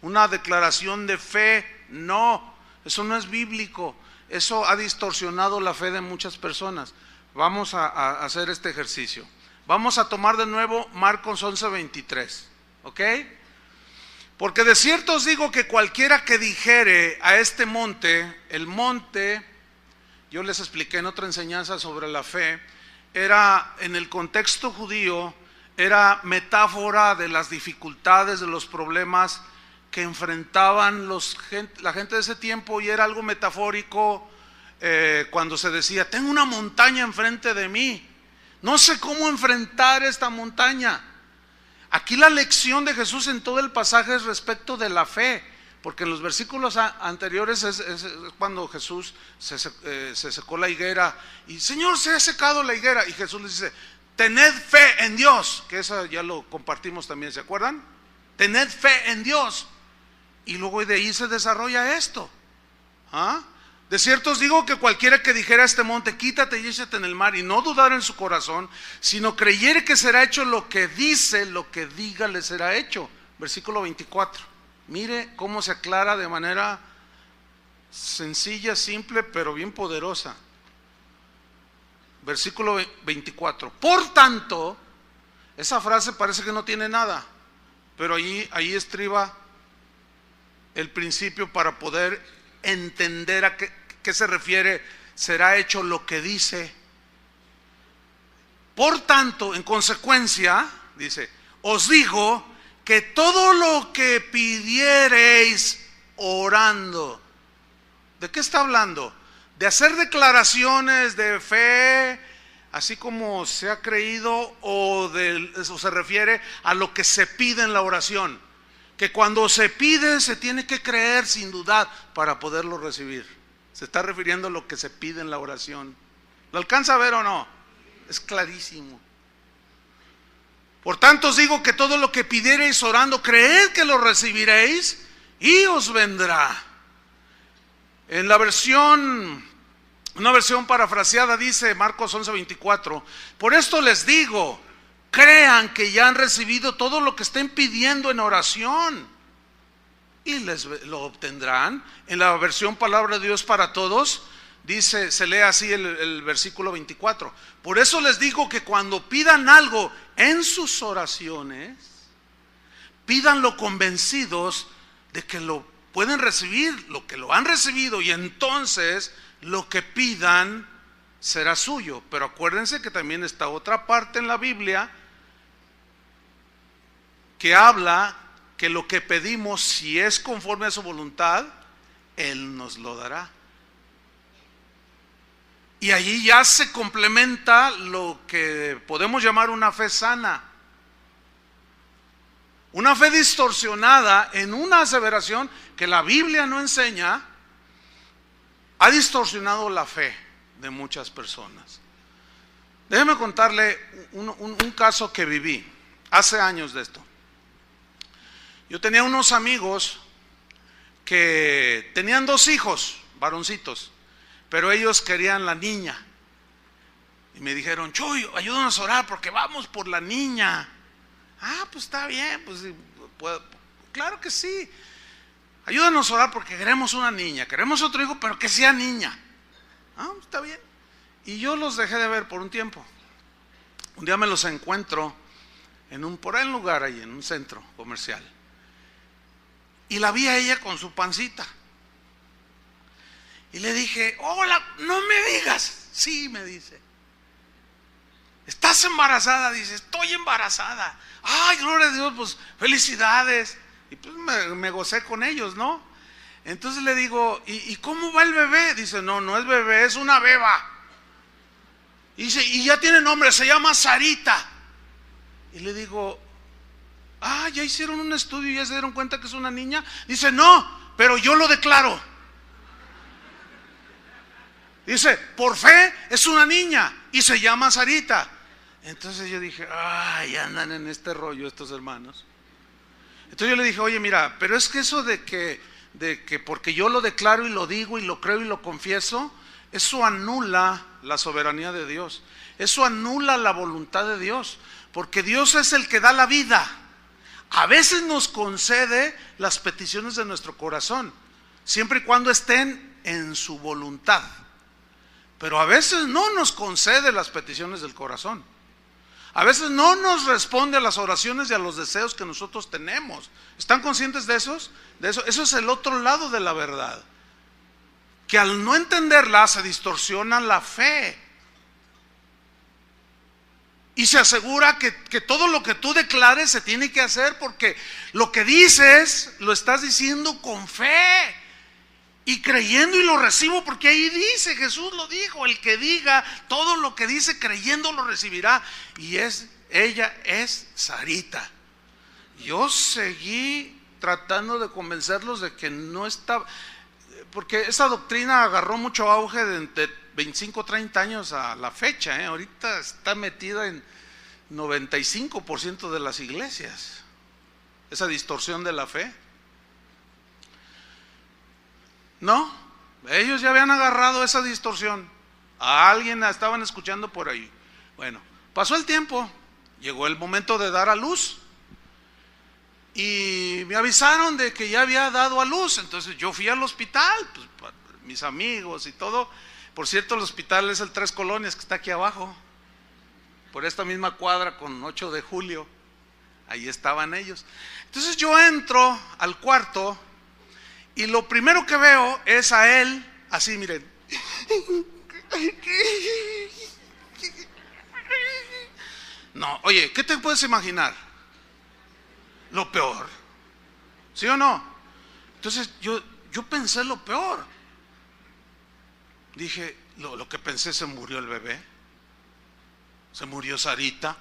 A: una declaración de fe. No, eso no es bíblico. Eso ha distorsionado la fe de muchas personas. Vamos a hacer este ejercicio. Vamos a tomar de nuevo Marcos 11:23, ¿ok? Porque de cierto os digo que cualquiera que dijere a este monte, el monte, yo les expliqué en otra enseñanza sobre la fe, era en el contexto judío, era metáfora de las dificultades, de los problemas que enfrentaban la gente de ese tiempo, y era algo metafórico cuando se decía, tengo una montaña enfrente de mí, no sé cómo enfrentar esta montaña. Aquí la lección de Jesús en todo el pasaje es respecto de la fe, porque en los versículos anteriores es cuando Jesús se secó la higuera y Señor, se ha secado la higuera, y Jesús les dice, tened fe en Dios, que eso ya lo compartimos también, ¿se acuerdan? Tened fe en Dios, y luego de ahí se desarrolla esto. De cierto os digo que cualquiera que dijera a este monte, quítate y échate en el mar, y no dudar en su corazón, sino creyere que será hecho lo que dice, lo que diga le será hecho. Versículo 24. Mire cómo se aclara de manera sencilla, simple, pero bien poderosa. Versículo 24. Por tanto, esa frase parece que no tiene nada, pero ahí estriba el principio para poder entender a qué se refiere, será hecho lo que dice. Por tanto, en consecuencia, dice, os digo que todo lo que pidiereis orando. ¿De qué está hablando? De hacer declaraciones de fe, así como se ha creído, o se refiere a lo que se pide en la oración. Que cuando se pide se tiene que creer sin dudar para poderlo recibir. Se está refiriendo a lo que se pide en la oración. ¿Lo alcanza a ver o no? Es clarísimo. Por tanto os digo que todo lo que pidiereis orando, creed que lo recibiréis y os vendrá. En la versión, una versión parafraseada dice Marcos 11:24, por esto les digo, crean que ya han recibido todo lo que estén pidiendo en oración y lo obtendrán. En la versión Palabra de Dios para Todos dice, se lee así el versículo 24. Por eso les digo que cuando pidan algo en sus oraciones, pídanlo convencidos de que lo pueden recibir, lo que lo han recibido, y entonces lo que pidan será suyo. Pero acuérdense que también está otra parte en la Biblia que habla que lo que pedimos, si es conforme a su voluntad, Él nos lo dará. Y allí ya se complementa lo que podemos llamar una fe sana. Una fe distorsionada en una aseveración que la Biblia no enseña, ha distorsionado la fe de muchas personas. Déjeme contarle un caso que viví hace años de esto. Yo tenía unos amigos que tenían 2 hijos, varoncitos, pero ellos querían la niña. Y me dijeron, Chuy, ayúdanos a orar porque vamos por la niña. Ah, pues está bien, pues claro que sí. Ayúdanos a orar porque queremos una niña, queremos otro hijo, pero que sea niña. Ah, está bien. Y yo los dejé de ver por un tiempo. Un día me los encuentro por ahí en un lugar ahí, en un centro comercial. Y la vi a ella con su pancita. Y le dije, hola, no me digas. Sí, me dice. ¿Estás embarazada? Dice, estoy embarazada. Ay, gloria a Dios, pues felicidades. Y pues me gocé con ellos, ¿no? Entonces le digo, ¿y cómo va el bebé? Dice, no es bebé, es una beba. Y dice, y ya tiene nombre, se llama Sarita. Y le digo, ya hicieron un estudio y ya se dieron cuenta que es una niña. Dice, no, pero yo lo declaro. Dice, por fe es una niña y se llama Sarita. Entonces yo dije, andan en este rollo estos hermanos. Entonces yo le dije, oye, mira, pero es que eso de que porque yo lo declaro y lo digo y lo creo y lo confieso, eso anula la soberanía de Dios. Eso anula la voluntad de Dios, porque Dios es el que da la vida. A veces nos concede las peticiones de nuestro corazón, siempre y cuando estén en su voluntad. Pero a veces no nos concede las peticiones del corazón. A veces no nos responde a las oraciones y a los deseos que nosotros tenemos. ¿Están conscientes de eso? Eso es el otro lado de la verdad. Que al no entenderla se distorsiona la fe. Y se asegura que todo lo que tú declares se tiene que hacer, porque lo que dices lo estás diciendo con fe y creyendo, y lo recibo porque ahí dice, Jesús lo dijo, el que diga todo lo que dice creyendo lo recibirá. Y ella es Sarita. Yo seguí tratando de convencerlos de que no estaba, porque esa doctrina agarró mucho auge de 25, 30 años a la fecha, ahorita está metida en 95% de las iglesias, esa distorsión de la fe. No, ellos ya habían agarrado esa distorsión. A alguien la estaban escuchando por ahí. Bueno, pasó el tiempo, llegó el momento de dar a luz y me avisaron de que ya había dado a luz. Entonces yo fui al hospital, pues, mis amigos y todo. Por cierto, el hospital es el 3 Colonias, que está aquí abajo, por esta misma cuadra con 8 de julio. Ahí estaban ellos. Entonces yo entro al cuarto y lo primero que veo es a él, así, miren. No, oye, ¿qué te puedes imaginar? Lo peor, ¿sí o no? Entonces yo pensé lo peor. Dije, lo que pensé, se murió el bebé, se murió Sarita.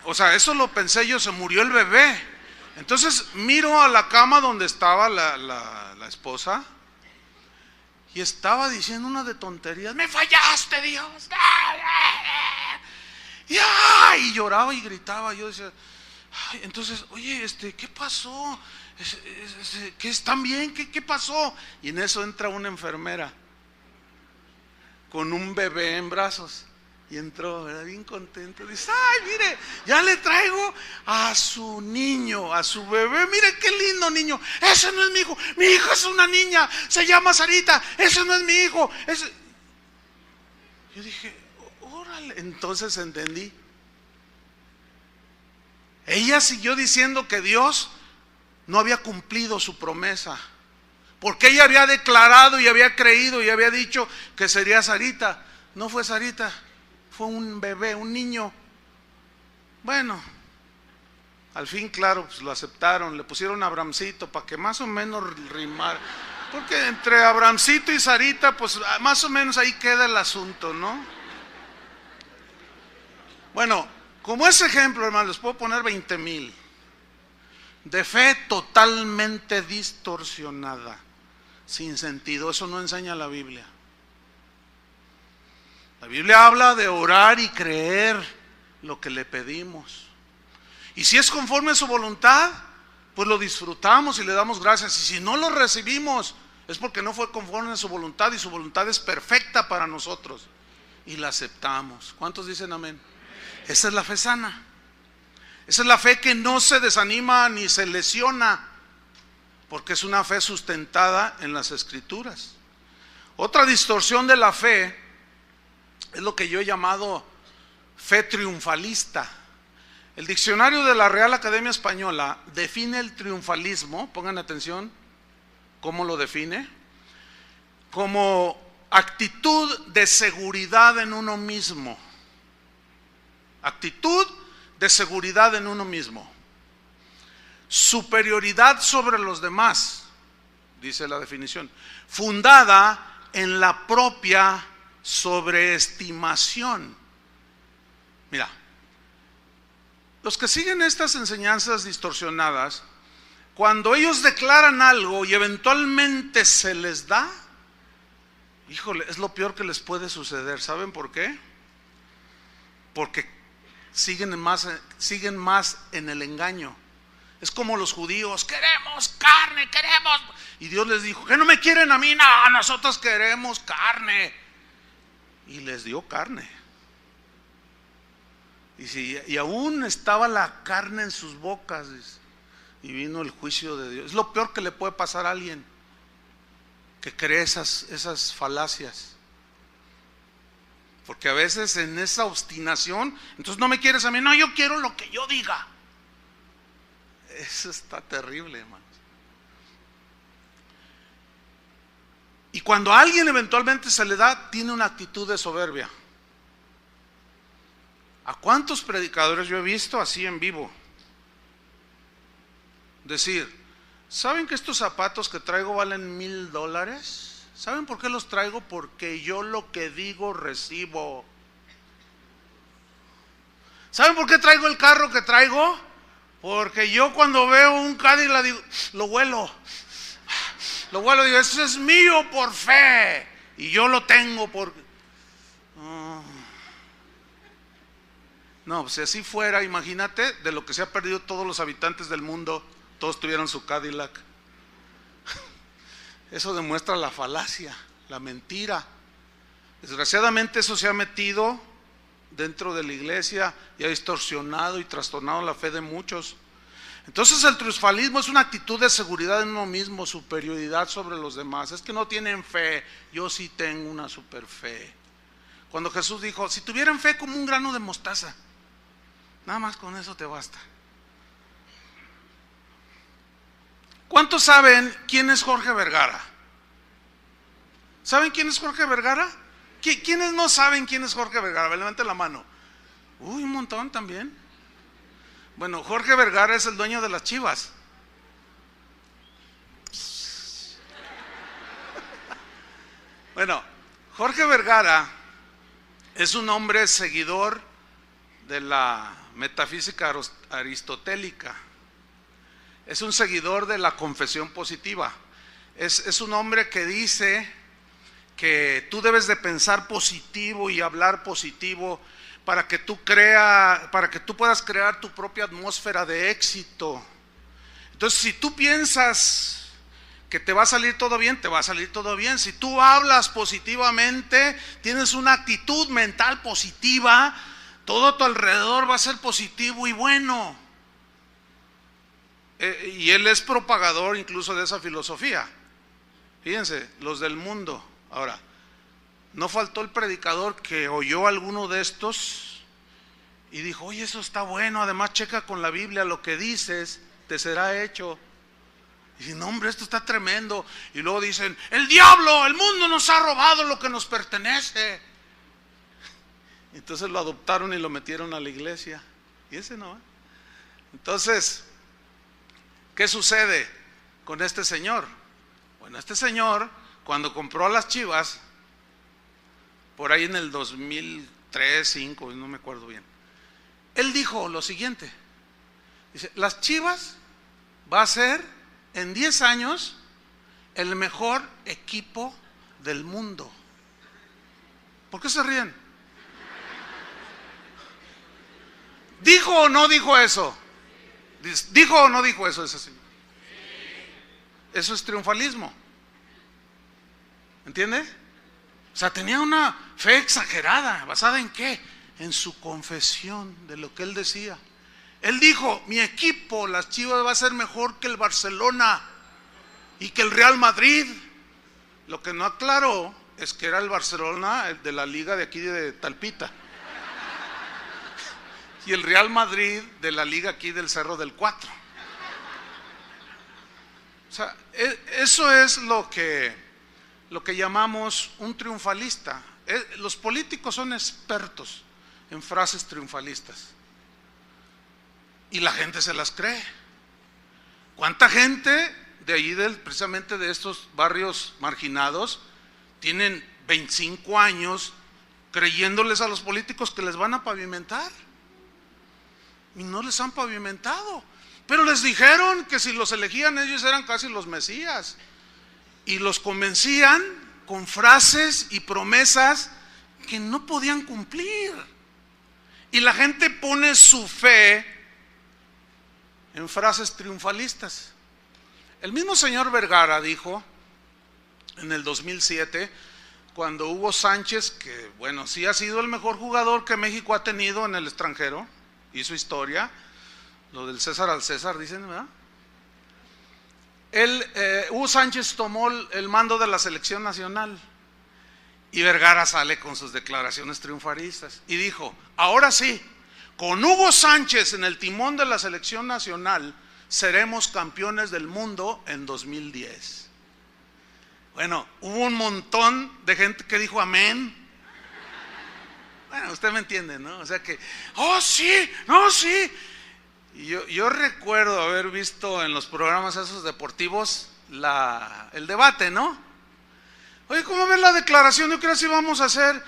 A: O sea, eso lo pensé yo, se murió el bebé. Entonces miro a la cama donde estaba la esposa y estaba diciendo una de tonterías. Me fallaste, Dios. Y lloraba y gritaba. Yo decía, entonces, oye, ¿qué pasó? ¿Qué están bien? ¿Qué pasó? Y en eso entra una enfermera con un bebé en brazos Y entró, ¿verdad? Bien contento. Dice, ay, mire, ya le traigo a su niño, a su bebé. Mire qué lindo niño. Ese no es mi hijo. Mi hija es una niña. Se llama Sarita. Ese no es mi hijo. Yo dije, órale. Entonces entendí. Ella siguió diciendo que Dios no había cumplido su promesa. Porque ella había declarado y había creído y había dicho que sería Sarita. No fue Sarita. Fue un bebé, un niño. Bueno, al fin, claro, pues lo aceptaron. Le pusieron Abramcito para que más o menos rimara. Porque entre Abramcito y Sarita, pues más o menos ahí queda el asunto, ¿no? Bueno, como ese ejemplo, hermano, les puedo poner 20,000. De fe totalmente distorsionada, sin sentido. Eso no enseña la Biblia. La Biblia habla de orar y creer lo que le pedimos. Y si es conforme a su voluntad, pues lo disfrutamos y le damos gracias. Y si no lo recibimos, es porque no fue conforme a su voluntad y su voluntad es perfecta para nosotros. Y la aceptamos. ¿Cuántos dicen amén? Esa es la fe sana. Esa es la fe que no se desanima ni se lesiona, porque es una fe sustentada en las Escrituras. Otra distorsión de la fe es lo que yo he llamado fe triunfalista. El diccionario de la Real Academia Española define el triunfalismo, pongan atención, ¿cómo lo define? Como actitud de seguridad en uno mismo. Actitud de seguridad en uno mismo. Superioridad sobre los demás, dice la definición, fundada en la propia sobreestimación. Mira, los que siguen estas enseñanzas distorsionadas, cuando ellos declaran algo y eventualmente se les da, híjole, es lo peor que les puede suceder. ¿Saben por qué? Porque siguen más en el engaño. Es como los judíos, queremos carne, queremos. Y Dios les dijo, ¿que no me quieren a mí? No, nosotros queremos carne. Y les dio carne. Y aún estaba la carne en sus bocas. Y vino el juicio de Dios. Es lo peor que le puede pasar a alguien que cree esas falacias. Porque a veces en esa obstinación, entonces no me quieres a mí, no, yo quiero lo que yo diga. Eso está terrible, hermanos. Y cuando a alguien eventualmente se le da, tiene una actitud de soberbia. ¿A cuántos predicadores yo he visto así en vivo? Decir, ¿saben que estos zapatos que traigo valen $1,000? ¿Saben por qué los traigo? Porque yo lo que digo recibo. ¿Saben por qué traigo el carro que traigo? Porque yo cuando veo un Cadillac digo, lo huelo, digo, eso es mío por fe. Y yo lo tengo por... No, pues si así fuera, imagínate de lo que se ha perdido todos los habitantes del mundo, todos tuvieran su Cadillac. Eso demuestra la falacia, la mentira. Desgraciadamente eso se ha metido dentro de la iglesia y ha distorsionado y trastornado la fe de muchos. Entonces el triunfalismo es una actitud de seguridad en uno mismo, superioridad sobre los demás. Es que no tienen fe, yo sí tengo una super fe. Cuando Jesús dijo, si tuvieran fe como un grano de mostaza, nada más con eso te basta. ¿Cuántos saben quién es Jorge Vergara? ¿Saben quién es Jorge Vergara? ¿Quiénes no saben quién es Jorge Vergara? Levanten la mano. Uy, un montón también. Bueno, Jorge Vergara es el dueño de las Chivas. Bueno, Jorge Vergara es un hombre seguidor de la metafísica aristotélica. Es un seguidor de la confesión positiva. Es un hombre que dice que tú debes de pensar positivo y hablar positivo para que tú puedas crear tu propia atmósfera de éxito. Entonces, si tú piensas que te va a salir todo bien, te va a salir todo bien. Si tú hablas positivamente, tienes una actitud mental positiva, todo a tu alrededor va a ser positivo y bueno. Y él es propagador incluso de esa filosofía. Fíjense, los del mundo. Ahora, no faltó el predicador que oyó alguno de estos y dijo: oye, eso está bueno, además checa con la Biblia lo que dices, te será hecho. Y dicen: no, hombre, esto está tremendo. Y luego dicen: el diablo, el mundo nos ha robado lo que nos pertenece. Entonces lo adoptaron y lo metieron a la iglesia. Y ese no. Entonces, ¿qué sucede con este señor? Bueno, este señor, cuando compró a las Chivas, por ahí en el 2003, 2005, no me acuerdo bien, él dijo lo siguiente: dice, las Chivas va a ser en 10 años el mejor equipo del mundo. ¿Por qué se ríen? ¿Dijo o no dijo eso? ¿Dijo o no dijo eso ese señor? Eso es triunfalismo. ¿Entiende? O sea, tenía una fe exagerada. ¿Basada en qué? En su confesión de lo que él decía. Él dijo: mi equipo, las Chivas, va a ser mejor que el Barcelona y que el Real Madrid. Lo que no aclaró es que era el Barcelona, el de la liga de aquí de Talpita, y el Real Madrid de la liga aquí del Cerro del Cuatro. O sea, eso es lo que llamamos un triunfalista. Los políticos son expertos en frases triunfalistas y la gente se las cree. ¿Cuánta gente de allí, precisamente de estos barrios marginados, tienen 25 años creyéndoles a los políticos que les van a pavimentar? Y no les han pavimentado. Pero les dijeron que si los elegían ellos eran casi los mesías. Y los convencían con frases y promesas que no podían cumplir. Y la gente pone su fe en frases triunfalistas. El mismo señor Vergara dijo en el 2007, cuando Hugo Sánchez, que bueno, sí ha sido el mejor jugador que México ha tenido en el extranjero, hizo historia, lo del César al César, dicen, ¿verdad? Hugo Sánchez tomó el mando de la selección nacional y Vergara sale con sus declaraciones triunfalistas y dijo: ahora sí, con Hugo Sánchez en el timón de la selección nacional seremos campeones del mundo en 2010. Bueno, hubo un montón de gente que dijo amén. Bueno, usted me entiende, ¿no? O sea que, oh sí, no, sí. Y yo recuerdo haber visto en los programas esos deportivos el debate, ¿no? Oye, ¿cómo ves la declaración? Yo creo que sí vamos a ser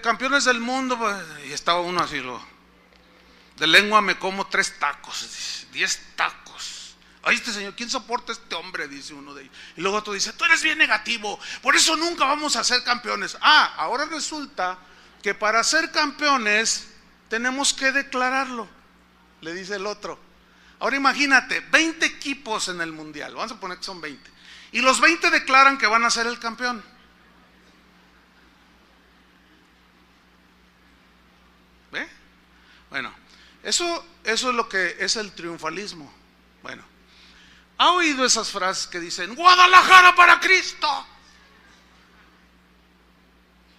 A: campeones del mundo. Y estaba uno así, de lengua me como 3 tacos, 10 tacos. Ay, este señor, ¿quién soporta a este hombre? Dice uno de ellos. Y luego otro dice: tú eres bien negativo, por eso nunca vamos a ser campeones. Ahora resulta que para ser campeones tenemos que declararlo, le dice el otro. Ahora imagínate, 20 equipos en el mundial, vamos a poner que son 20, y los 20 declaran que van a ser el campeón. ¿Ve? Bueno, eso es lo que es el triunfalismo. Bueno, ¿ha oído esas frases que dicen Guadalajara para Cristo?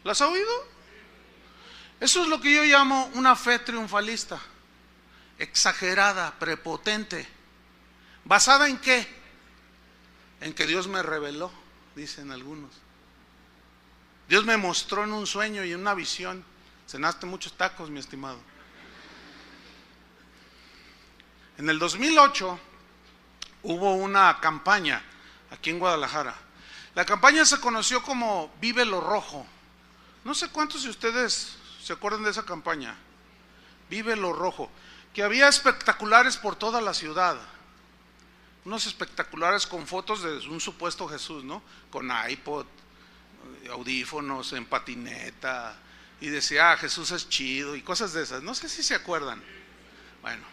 A: ¿Las ha oído? Eso es lo que yo llamo una fe triunfalista, exagerada, prepotente. ¿Basada en qué? En que Dios me reveló, dicen algunos. Dios me mostró en un sueño y en una visión. Cenaste muchos tacos, mi estimado. En el 2008 hubo una campaña aquí en Guadalajara. La campaña se conoció como Vive lo Rojo. No sé cuántos de ustedes se acuerdan de esa campaña, Vive lo Rojo, que había espectaculares por toda la ciudad, unos espectaculares con fotos de un supuesto Jesús, ¿no? Con iPod, audífonos, en patineta, y decía: Jesús es chido, y cosas de esas. No sé si se acuerdan. Bueno,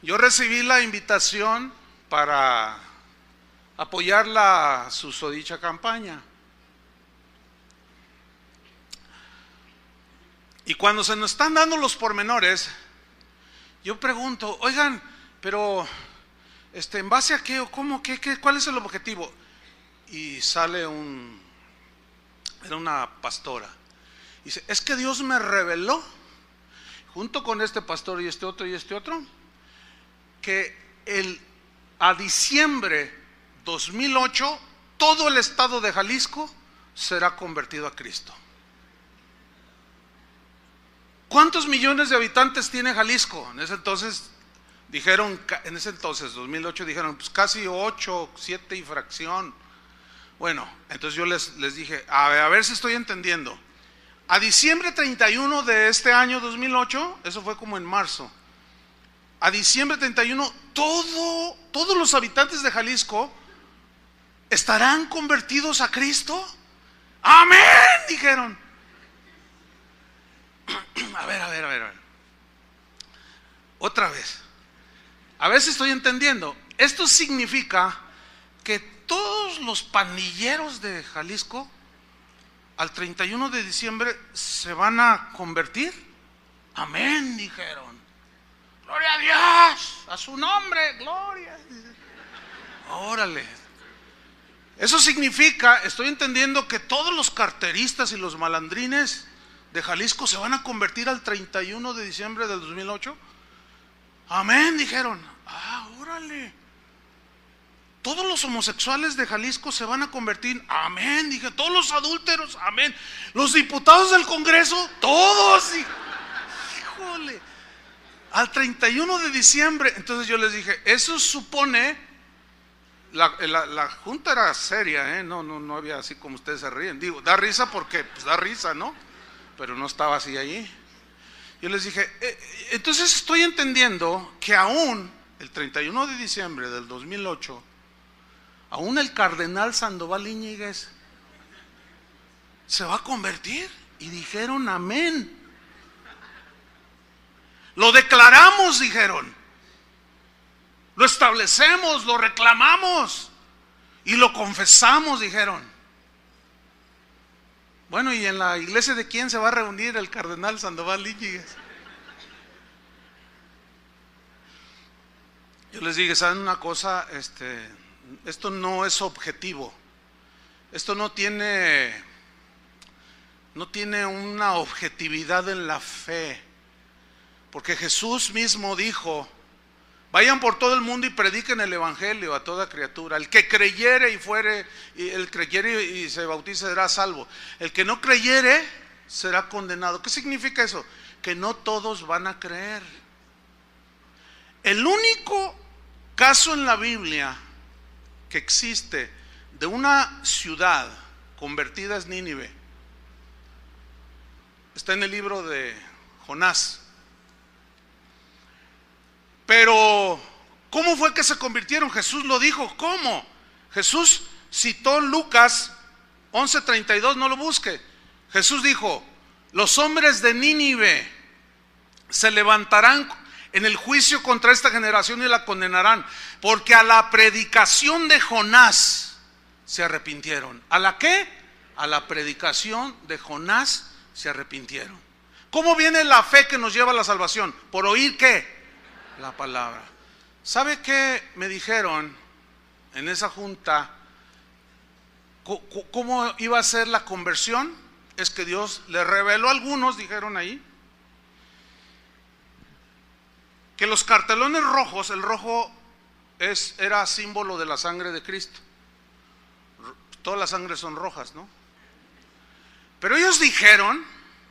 A: yo recibí la invitación para apoyar la susodicha campaña. Y cuando se nos están dando los pormenores, yo pregunto, oigan, pero ¿en base a qué o cómo, cuál es el objetivo? Y sale era una pastora. Dice, es que Dios me reveló, junto con este pastor y este otro, que a diciembre 2008 todo el estado de Jalisco será convertido a Cristo. ¿Cuántos millones de habitantes tiene Jalisco? En ese entonces, 2008, dijeron, pues casi 8, 7 y fracción. Bueno, entonces yo les dije, a ver si estoy entendiendo. A diciembre 31 de este año 2008, eso fue como en marzo, a diciembre 31, todos los habitantes de Jalisco estarán convertidos a Cristo. ¡Amén! Dijeron. A ver. Otra vez. A ver si estoy entendiendo. Esto significa que todos los pandilleros de Jalisco al 31 de diciembre se van a convertir. Amén, dijeron. Gloria a Dios, a su nombre, gloria. Órale. Eso significa, estoy entendiendo que todos los carteristas y los malandrines de Jalisco se van a convertir al 31 de diciembre del 2008. Amén, dijeron. Órale. Todos los homosexuales de Jalisco se van a convertir. Amén, dije. Todos los adúlteros, amén. Los diputados del Congreso, todos. Híjole. Al 31 de diciembre. Entonces yo les dije, eso supone, la junta era seria, no había así como ustedes se ríen. Digo, da risa porque pues da risa, ¿no? Pero no estaba así allí. Yo les dije, entonces estoy entendiendo que aún el 31 de diciembre del 2008, aún el cardenal Sandoval Íñiguez se va a convertir. Y dijeron amén. Lo declaramos, dijeron. Lo establecemos, lo reclamamos y lo confesamos, dijeron. Bueno, ¿y en la iglesia de quién se va a reunir el cardenal Sandoval Íñiguez? Yo les dije, ¿saben una cosa? Esto no es objetivo. Esto no tiene una objetividad en la fe. Porque Jesús mismo dijo, vayan por todo el mundo y prediquen el evangelio a toda criatura. El que creyere y se bautice será salvo. El que no creyere será condenado. ¿Qué significa eso? Que no todos van a creer. El único caso en la Biblia que existe de una ciudad convertida es Nínive. Está en el libro de Jonás. Pero, ¿cómo fue que se convirtieron? Jesús lo dijo, ¿cómo? Jesús citó Lucas 11:32, no lo busque. Jesús dijo, los hombres de Nínive se levantarán en el juicio contra esta generación y la condenarán, porque a la predicación de Jonás se arrepintieron. ¿A la qué? A la predicación de Jonás se arrepintieron. ¿Cómo viene la fe que nos lleva a la salvación? ¿Por oír qué? La palabra. ¿Sabe qué me dijeron en esa junta? ¿Cómo iba a ser la conversión? Es que Dios le reveló a algunos, dijeron ahí, que los cartelones rojos, el rojo era símbolo de la sangre de Cristo. Todas las sangres son rojas, ¿no? Pero ellos dijeron,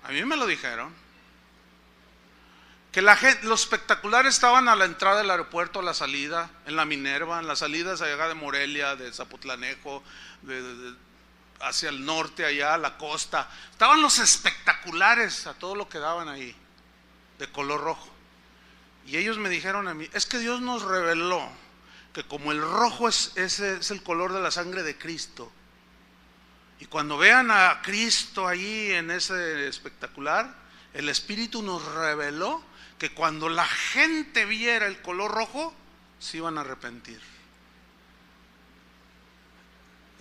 A: a mí me lo dijeron, que los espectaculares estaban a la entrada del aeropuerto, a la salida, en la Minerva, en las salidas allá de Morelia, de Zapotlanejo, hacia el norte, allá a la costa. Estaban los espectaculares a todo lo que daban ahí, de color rojo. Y ellos me dijeron a mí, es que Dios nos reveló que como el rojo es el color de la sangre de Cristo, y cuando vean a Cristo ahí en ese espectacular, el Espíritu nos reveló que cuando la gente viera el color rojo, se iban a arrepentir.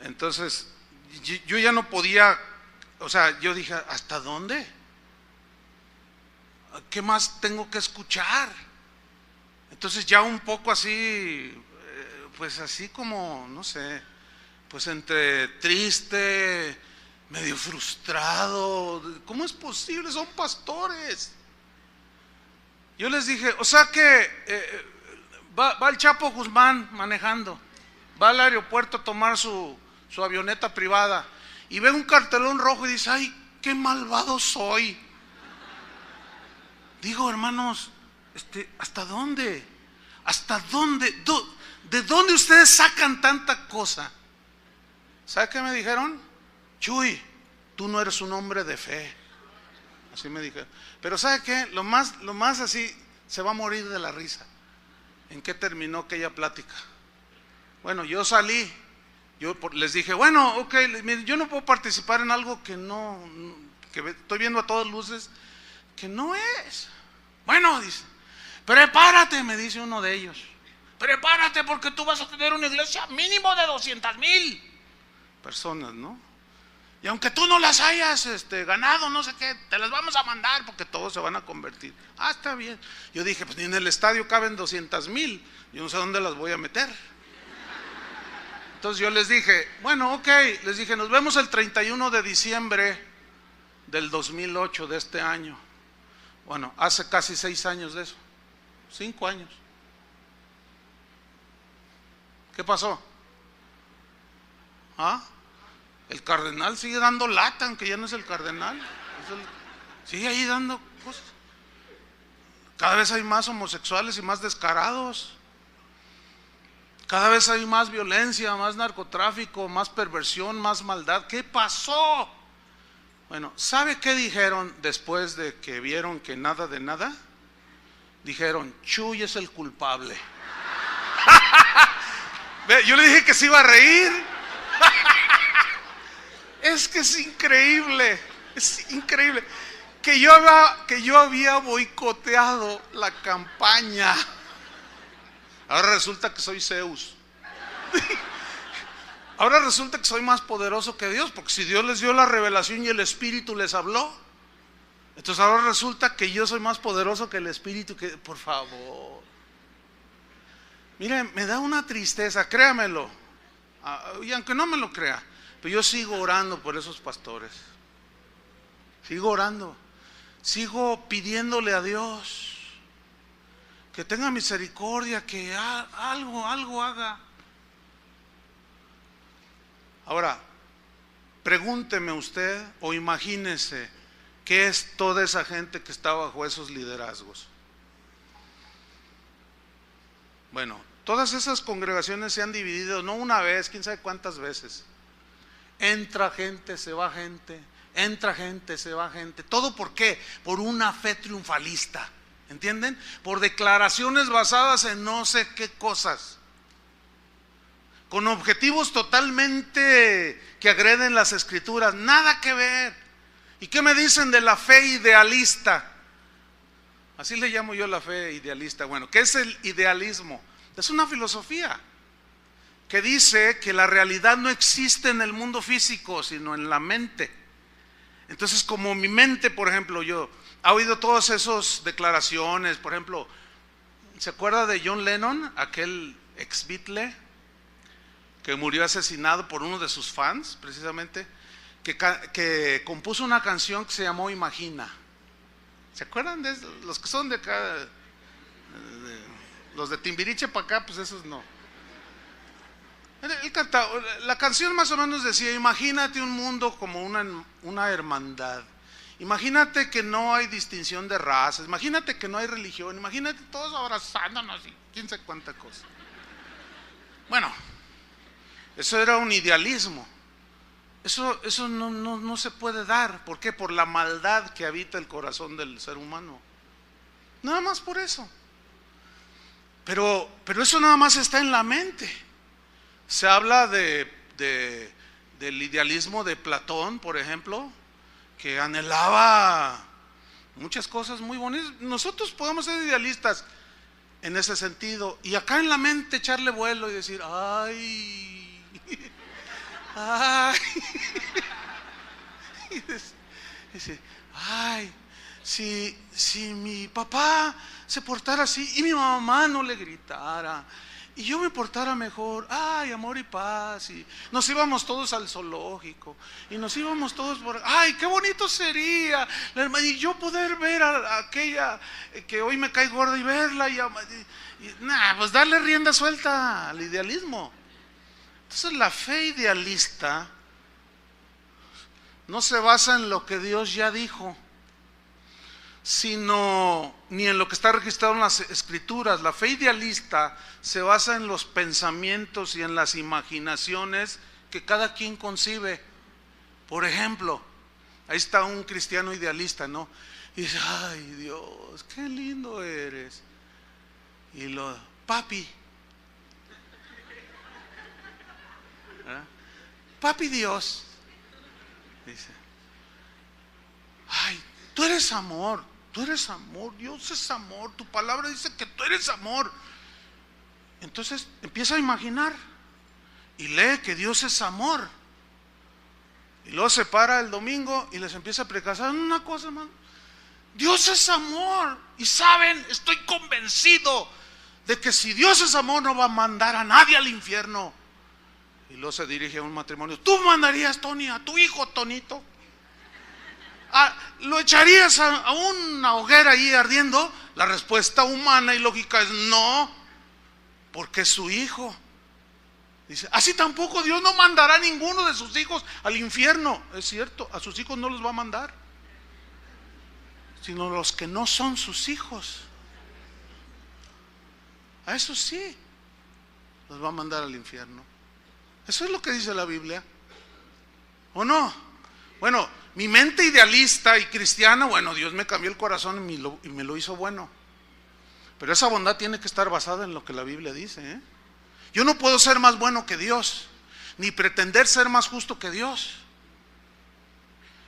A: Entonces, yo ya no podía, o sea, yo dije, ¿hasta dónde? ¿Qué más tengo que escuchar? Entonces ya un poco así, pues así como, no sé, pues entre triste, medio frustrado. ¿Cómo es posible? Son pastores. Yo les dije, o sea que va el Chapo Guzmán manejando, va al aeropuerto a tomar su avioneta privada y ve un cartelón rojo y dice, ay, qué malvado soy. Digo, hermanos, ¿hasta dónde? ¿Hasta dónde? ¿De dónde ustedes sacan tanta cosa? ¿Sabe qué me dijeron? Chuy, tú no eres un hombre de fe. Así me dijeron. Pero ¿sabe qué? Lo más así, se va a morir de la risa. ¿En qué terminó aquella plática? Bueno, yo salí, yo les dije, bueno, ok, yo no puedo participar en algo que estoy viendo a todas luces, que no es. Bueno, dice, prepárate, me dice uno de ellos. Prepárate porque tú vas a tener una iglesia mínimo de 200,000 personas, ¿no? Y aunque tú no las hayas ganado, no sé qué, te las vamos a mandar porque todos se van a convertir. Ah, está bien. Yo dije, pues ni en el estadio caben 200,000, yo no sé dónde las voy a meter. Entonces yo les dije, bueno, ok, les dije, nos vemos el 31 de diciembre del 2008 de este año. Bueno, hace casi 6 años de eso, 5 años. ¿Qué pasó? ¿Ah? El cardenal sigue dando lata, aunque ya no es el cardenal. Sigue ahí dando cosas. Cada vez hay más homosexuales y más descarados. Cada vez hay más violencia, más narcotráfico, más perversión, más maldad. ¿Qué pasó? Bueno, ¿sabe qué dijeron después de que vieron que nada de nada? Dijeron, Chuy es el culpable. Yo le dije que se iba a reír. Es que es increíble que yo había boicoteado la campaña. Ahora resulta que soy Zeus. Ahora resulta que soy más poderoso que Dios, porque si Dios les dio la revelación y el Espíritu les habló, entonces ahora resulta que yo soy más poderoso que el Espíritu. Por favor, miren, me da una tristeza, créamelo, y aunque no me lo crea, pero yo sigo orando por esos pastores. Sigo orando, sigo pidiéndole a Dios que tenga misericordia, que algo haga. Ahora, pregúnteme usted o imagínese qué es toda esa gente que está bajo esos liderazgos. Bueno, todas esas congregaciones se han dividido no una vez, quién sabe cuántas veces. Entra gente, se va gente, entra gente, se va gente. ¿Todo por qué? Por una fe triunfalista, ¿entienden? Por declaraciones basadas en no sé qué cosas, con objetivos totalmente que agreden las escrituras, nada que ver. ¿Y qué me dicen de la fe idealista? Así le llamo yo la fe idealista. Bueno, ¿qué es el idealismo? Es una filosofía que dice que la realidad no existe en el mundo físico, sino en la mente. Entonces, como mi mente, por ejemplo, yo he oído todas esas declaraciones, por ejemplo, ¿se acuerda de John Lennon, aquel ex Beatle que murió asesinado por uno de sus fans, precisamente, que compuso una canción que se llamó Imagina? ¿Se acuerdan de eso? Los que son de acá, los de Timbiriche para acá, pues esos no. Él cantaba, la canción más o menos decía, imagínate un mundo como una hermandad. Imagínate que no hay distinción de razas, imagínate que no hay religión, imagínate todos abrazándonos y quién sabe cuánta cosa. Bueno, eso era un idealismo. Eso no se puede dar. ¿Por qué? Por la maldad que habita el corazón del ser humano. Nada más por eso. Pero eso nada más está en la mente. Se habla del idealismo de Platón, por ejemplo, que anhelaba muchas cosas muy bonitas. Nosotros podemos ser idealistas en ese sentido, y acá en la mente echarle vuelo y decir, ay, Ay. Y dice, ay, si mi papá se portara así y mi mamá no le gritara y yo me portara mejor, ay, amor y paz, y nos íbamos todos al zoológico y nos íbamos todos por, ay, qué bonito sería, y yo poder ver a aquella que hoy me cae gorda y verla y pues darle rienda suelta al idealismo. Entonces la fe idealista no se basa en lo que Dios ya dijo, sino ni en lo que está registrado en las Escrituras. La fe idealista se basa en los pensamientos y en las imaginaciones que cada quien concibe. Por ejemplo, ahí está un cristiano idealista, ¿no? Y dice, ay Dios, qué lindo eres. Y papi, ¿eh? Papi Dios, dice, ay, tú eres amor, Dios es amor, tu palabra dice que tú eres amor. Entonces empieza a imaginar y lee que Dios es amor. Y luego se para el domingo y les empieza a predicar, ¿saben una cosa, hermano? Dios es amor. Y saben, estoy convencido de que si Dios es amor no va a mandar a nadie al infierno. Y luego se dirige a un matrimonio, ¿tú mandarías, Tony, a tu hijo Tonito? ¿Lo echarías a una hoguera ahí ardiendo? La respuesta humana y lógica es no, porque es su hijo. Dice, así tampoco Dios no mandará a ninguno de sus hijos al infierno. Es cierto, a sus hijos no los va a mandar, sino los que no son sus hijos. A esos sí los va a mandar al infierno. Eso es lo que dice la Biblia, ¿o no? Bueno, mi mente idealista y cristiana, bueno, Dios me cambió el corazón y me lo hizo bueno. Pero esa bondad tiene que estar basada en lo que la Biblia dice, ¿eh? Yo no puedo ser más bueno que Dios, ni pretender ser más justo que Dios.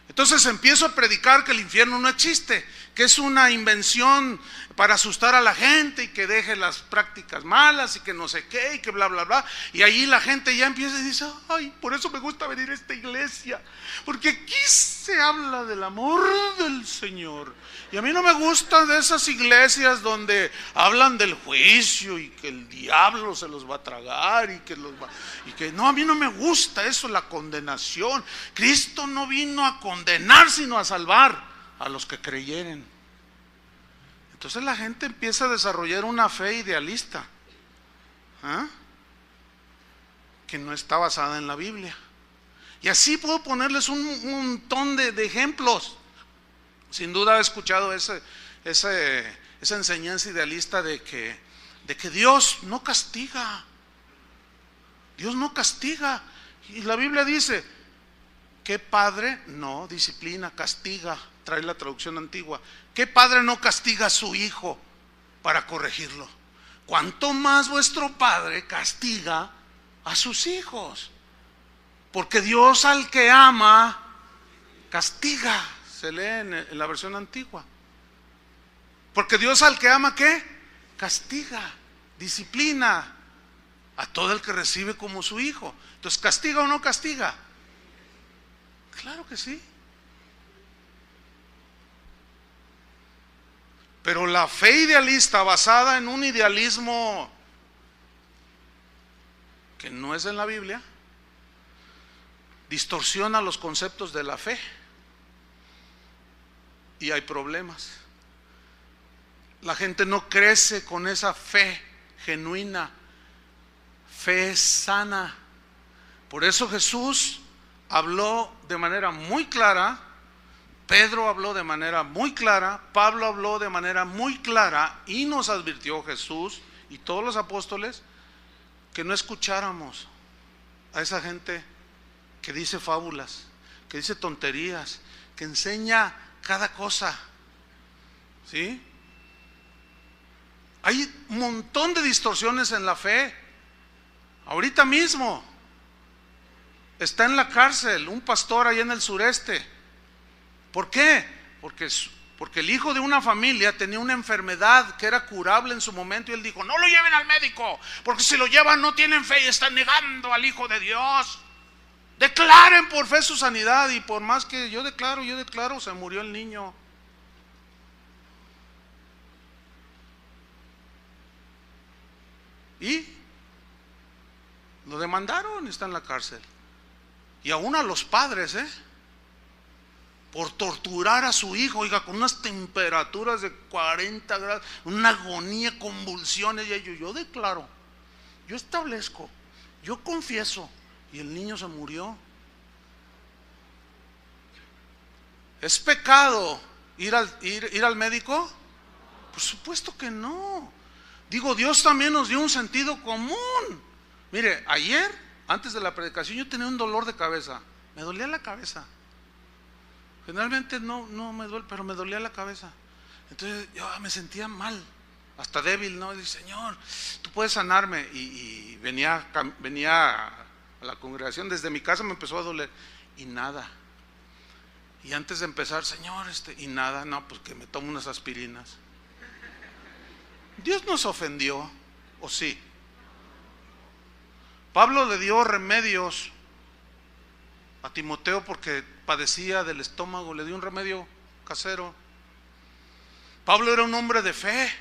A: Entonces empiezo a predicar que el infierno no existe, que es una invención para asustar a la gente y que deje las prácticas malas y que no sé qué y que bla bla bla. Y ahí la gente ya empieza y dice, ay, por eso me gusta venir a esta iglesia, porque aquí se habla del amor del Señor. Y a mí no me gustan de esas iglesias donde hablan del juicio y que el diablo se los va a tragar y que no, a mí no me gusta eso, la condenación. Cristo no vino a condenar sino a salvar a los que creyeren. Entonces la gente empieza a desarrollar una fe idealista, ¿ah?, que no está basada en la Biblia. Y así puedo ponerles un montón de ejemplos. Sin duda he escuchado esa enseñanza idealista de que Dios no castiga. Dios no castiga. Y la Biblia dice, ¿qué padre no disciplina, castiga? Trae la traducción antigua. ¿Qué padre no castiga a su hijo para corregirlo? ¿Cuánto más vuestro Padre castiga a sus hijos? Porque Dios al que ama castiga. Se lee en la versión antigua. Porque Dios al que ama, ¿qué? Castiga, disciplina a todo el que recibe como su hijo. Entonces, ¿castiga o no castiga? Claro que sí. Pero la fe idealista basada en un idealismo que no es en la Biblia distorsiona los conceptos de la fe. Y hay problemas. La gente no crece con esa fe genuina, fe sana. Por eso Jesús habló de manera muy clara, Pedro habló de manera muy clara, Pablo habló de manera muy clara y nos advirtió Jesús y todos los apóstoles que no escucháramos a esa gente que dice fábulas, que dice tonterías, que enseña cada cosa, ¿sí? Hay un montón de distorsiones en la fe. Ahorita mismo está en la cárcel un pastor allá en el sureste. ¿Por qué? Porque el hijo de una familia tenía una enfermedad que era curable en su momento y él dijo, no lo lleven al médico, porque si lo llevan no tienen fe y están negando al Hijo de Dios. Declaren por fe su sanidad, y por más que yo declaro, se murió el niño. Y lo demandaron, está en la cárcel. Y aún a los padres, por torturar a su hijo, oiga, con unas temperaturas de 40 grados, una agonía, convulsiones, y yo declaro, yo establezco, yo confieso, y el niño se murió. ¿Es pecado ir al médico? Por supuesto que no. Digo, Dios también nos dio un sentido común. Mire, ayer, antes de la predicación, yo tenía un dolor de cabeza. Me dolía la cabeza. Generalmente no me duele, pero me dolía la cabeza. Entonces yo me sentía mal, hasta débil, ¿no? Y dije, Señor, tú puedes sanarme. Y venía a la congregación, desde mi casa me empezó a doler. Y nada. Y antes de empezar, Señor, y nada, no, pues que me tomo unas aspirinas. Dios nos ofendió, ¿o sí? Pablo le dio remedios a Timoteo porque padecía del estómago, le dio un remedio casero. Pablo era un hombre de fe.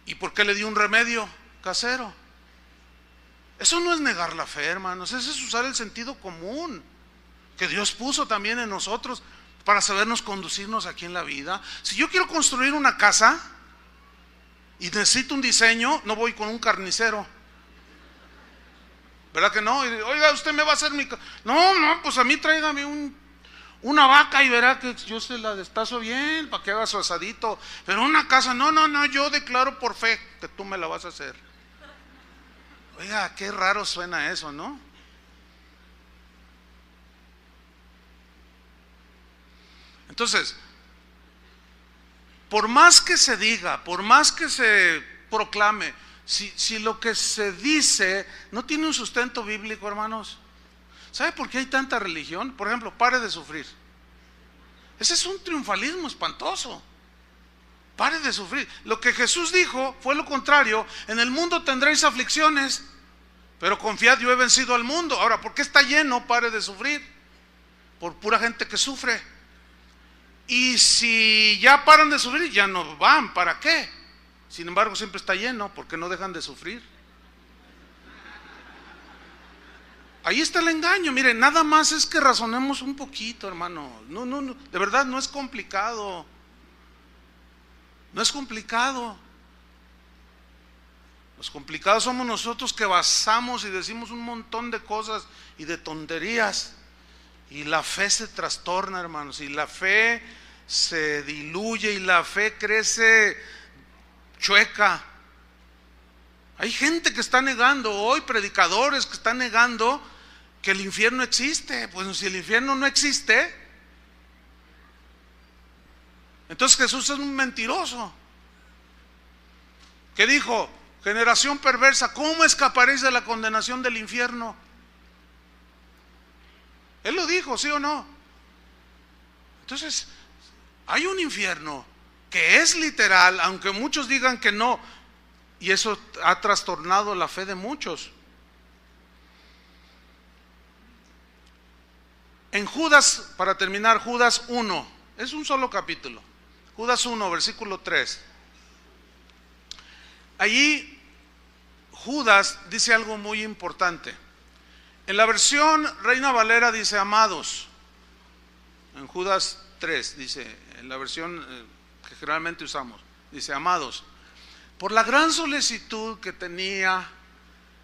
A: ¿Y por qué le dio un remedio casero? Eso no es negar la fe, hermanos, eso es usar el sentido común que Dios puso también en nosotros para sabernos conducirnos aquí en la vida. Si yo quiero construir una casa y necesito un diseño, no voy con un carnicero, ¿verdad que no? Oiga, usted me va a hacer mi casa. No, pues a mí tráigame una vaca y verá que yo se la destazo bien para que haga su asadito. Pero una casa, no, yo declaro por fe que tú me la vas a hacer. Oiga, qué raro suena eso, ¿no? Entonces, por más que se diga, por más que se proclame, si lo que se dice no tiene un sustento bíblico, hermanos, ¿sabe por qué hay tanta religión? Por ejemplo, pare de sufrir. Ese es un triunfalismo espantoso. Pare de sufrir. Lo que Jesús dijo fue lo contrario. En el mundo tendréis aflicciones, pero confiad, yo he vencido al mundo. Ahora, ¿por qué está lleno? Pare de sufrir. Por pura gente que sufre. Y si ya paran de sufrir, ya no van. ¿Para qué? Sin embargo, siempre está lleno porque no dejan de sufrir. Ahí está el engaño. Mire, nada más es que razonemos un poquito, hermano. No, de verdad no es complicado. No es complicado. Los complicados somos nosotros, que basamos y decimos un montón de cosas y de tonterías. Y la fe se trastorna, hermanos. Y la fe se diluye y la fe crece chueca. Hay gente que está negando hoy, predicadores que están negando que el infierno existe. Pues si el infierno no existe, entonces Jesús es un mentiroso. ¿Qué dijo? Generación perversa, ¿cómo escaparéis de la condenación del infierno? Él lo dijo, ¿sí o no? Entonces, hay un infierno que es literal, aunque muchos digan que no, y eso ha trastornado la fe de muchos. En Judas, para terminar, Judas 1, es un solo capítulo. Judas 1, versículo 3. Allí Judas dice algo muy importante. En la versión Reina Valera dice amados. En Judas 3 dice, en la versión que generalmente usamos, dice amados. Por la gran solicitud que tenía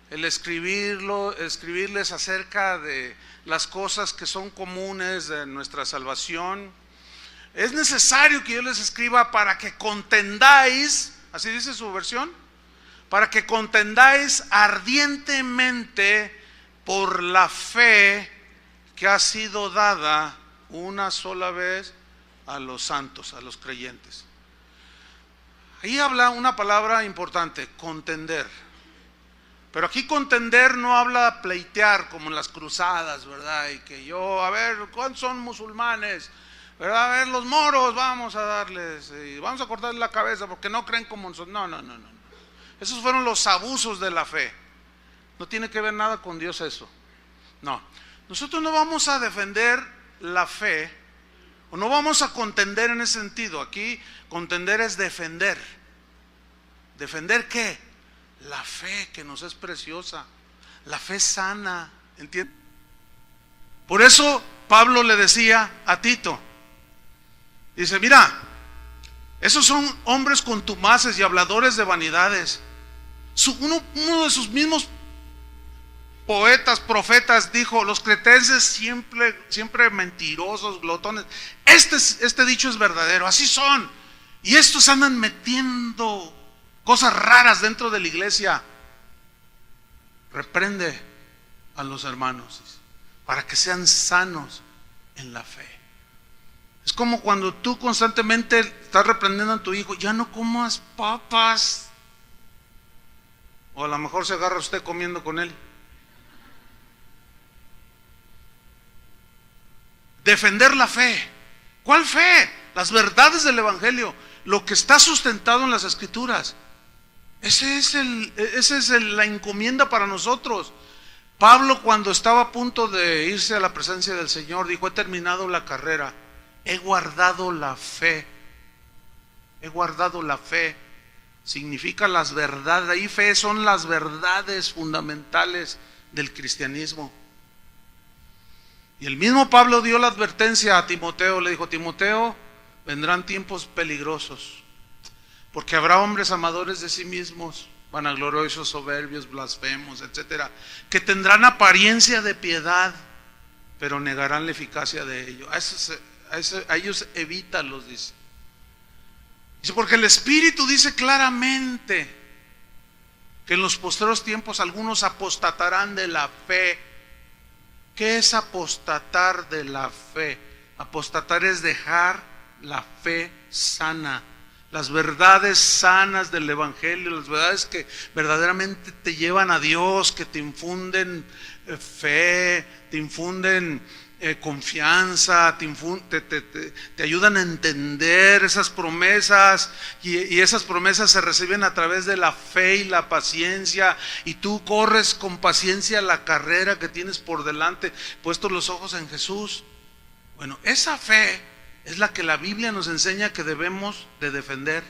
A: el escribirles acerca de las cosas que son comunes de nuestra salvación, es necesario que yo les escriba para que contendáis, así dice su versión, para que contendáis ardientemente por la fe que ha sido dada una sola vez a los santos, a los creyentes. Ahí habla una palabra importante, contender. Pero aquí contender no habla pleitear como en las cruzadas, ¿verdad? Y que yo, a ver, ¿cuántos son musulmanes? ¿Verdad? A ver, los moros, vamos a darles, y vamos a cortarles la cabeza porque no creen como nosotros. No. Esos fueron los abusos de la fe. No tiene que ver nada con Dios eso. No, nosotros no vamos a defender la fe, o no vamos a contender en ese sentido. Aquí contender es defender. ¿Defender qué? La fe que nos es preciosa, la fe sana, ¿entiendes? Por eso Pablo le decía a Tito, dice, mira, esos son hombres contumaces y habladores de vanidades. Uno de sus mismos poetas, profetas dijo, los cretenses siempre mentirosos, glotones. Este dicho es verdadero, así son. Y estos andan metiendo cosas raras dentro de la iglesia. Reprende a los hermanos para que sean sanos en la fe. Es como cuando tú constantemente estás reprendiendo a tu hijo, ya no comas papas. O a lo mejor se agarra usted comiendo con él. Defender la fe. ¿Cuál fe? Las verdades del evangelio, lo que está sustentado en las escrituras. Esa es la encomienda para nosotros. Pablo, cuando estaba a punto de irse a la presencia del Señor, dijo, he terminado la carrera, he guardado la fe. He guardado la fe. Significa las verdades. Ahí fe son las verdades fundamentales del cristianismo. Y el mismo Pablo dio la advertencia a Timoteo, le dijo, Timoteo, vendrán tiempos peligrosos, porque habrá hombres amadores de sí mismos, vanagloriosos, soberbios, blasfemos, etcétera, que tendrán apariencia de piedad, pero negarán la eficacia de ello. A ellos evítalos, dice. Dice, porque el Espíritu dice claramente que en los postreros tiempos algunos apostatarán de la fe. ¿Qué es apostatar de la fe? Apostatar es dejar la fe sana, las verdades sanas del evangelio, las verdades que verdaderamente te llevan a Dios, que te infunden fe, te infunden confianza, te ayudan a entender esas promesas, y esas promesas se reciben a través de la fe y la paciencia, y tú corres con paciencia la carrera que tienes por delante, puestos los ojos en Jesús. Bueno, esa fe es la que la Biblia nos enseña que debemos de defender.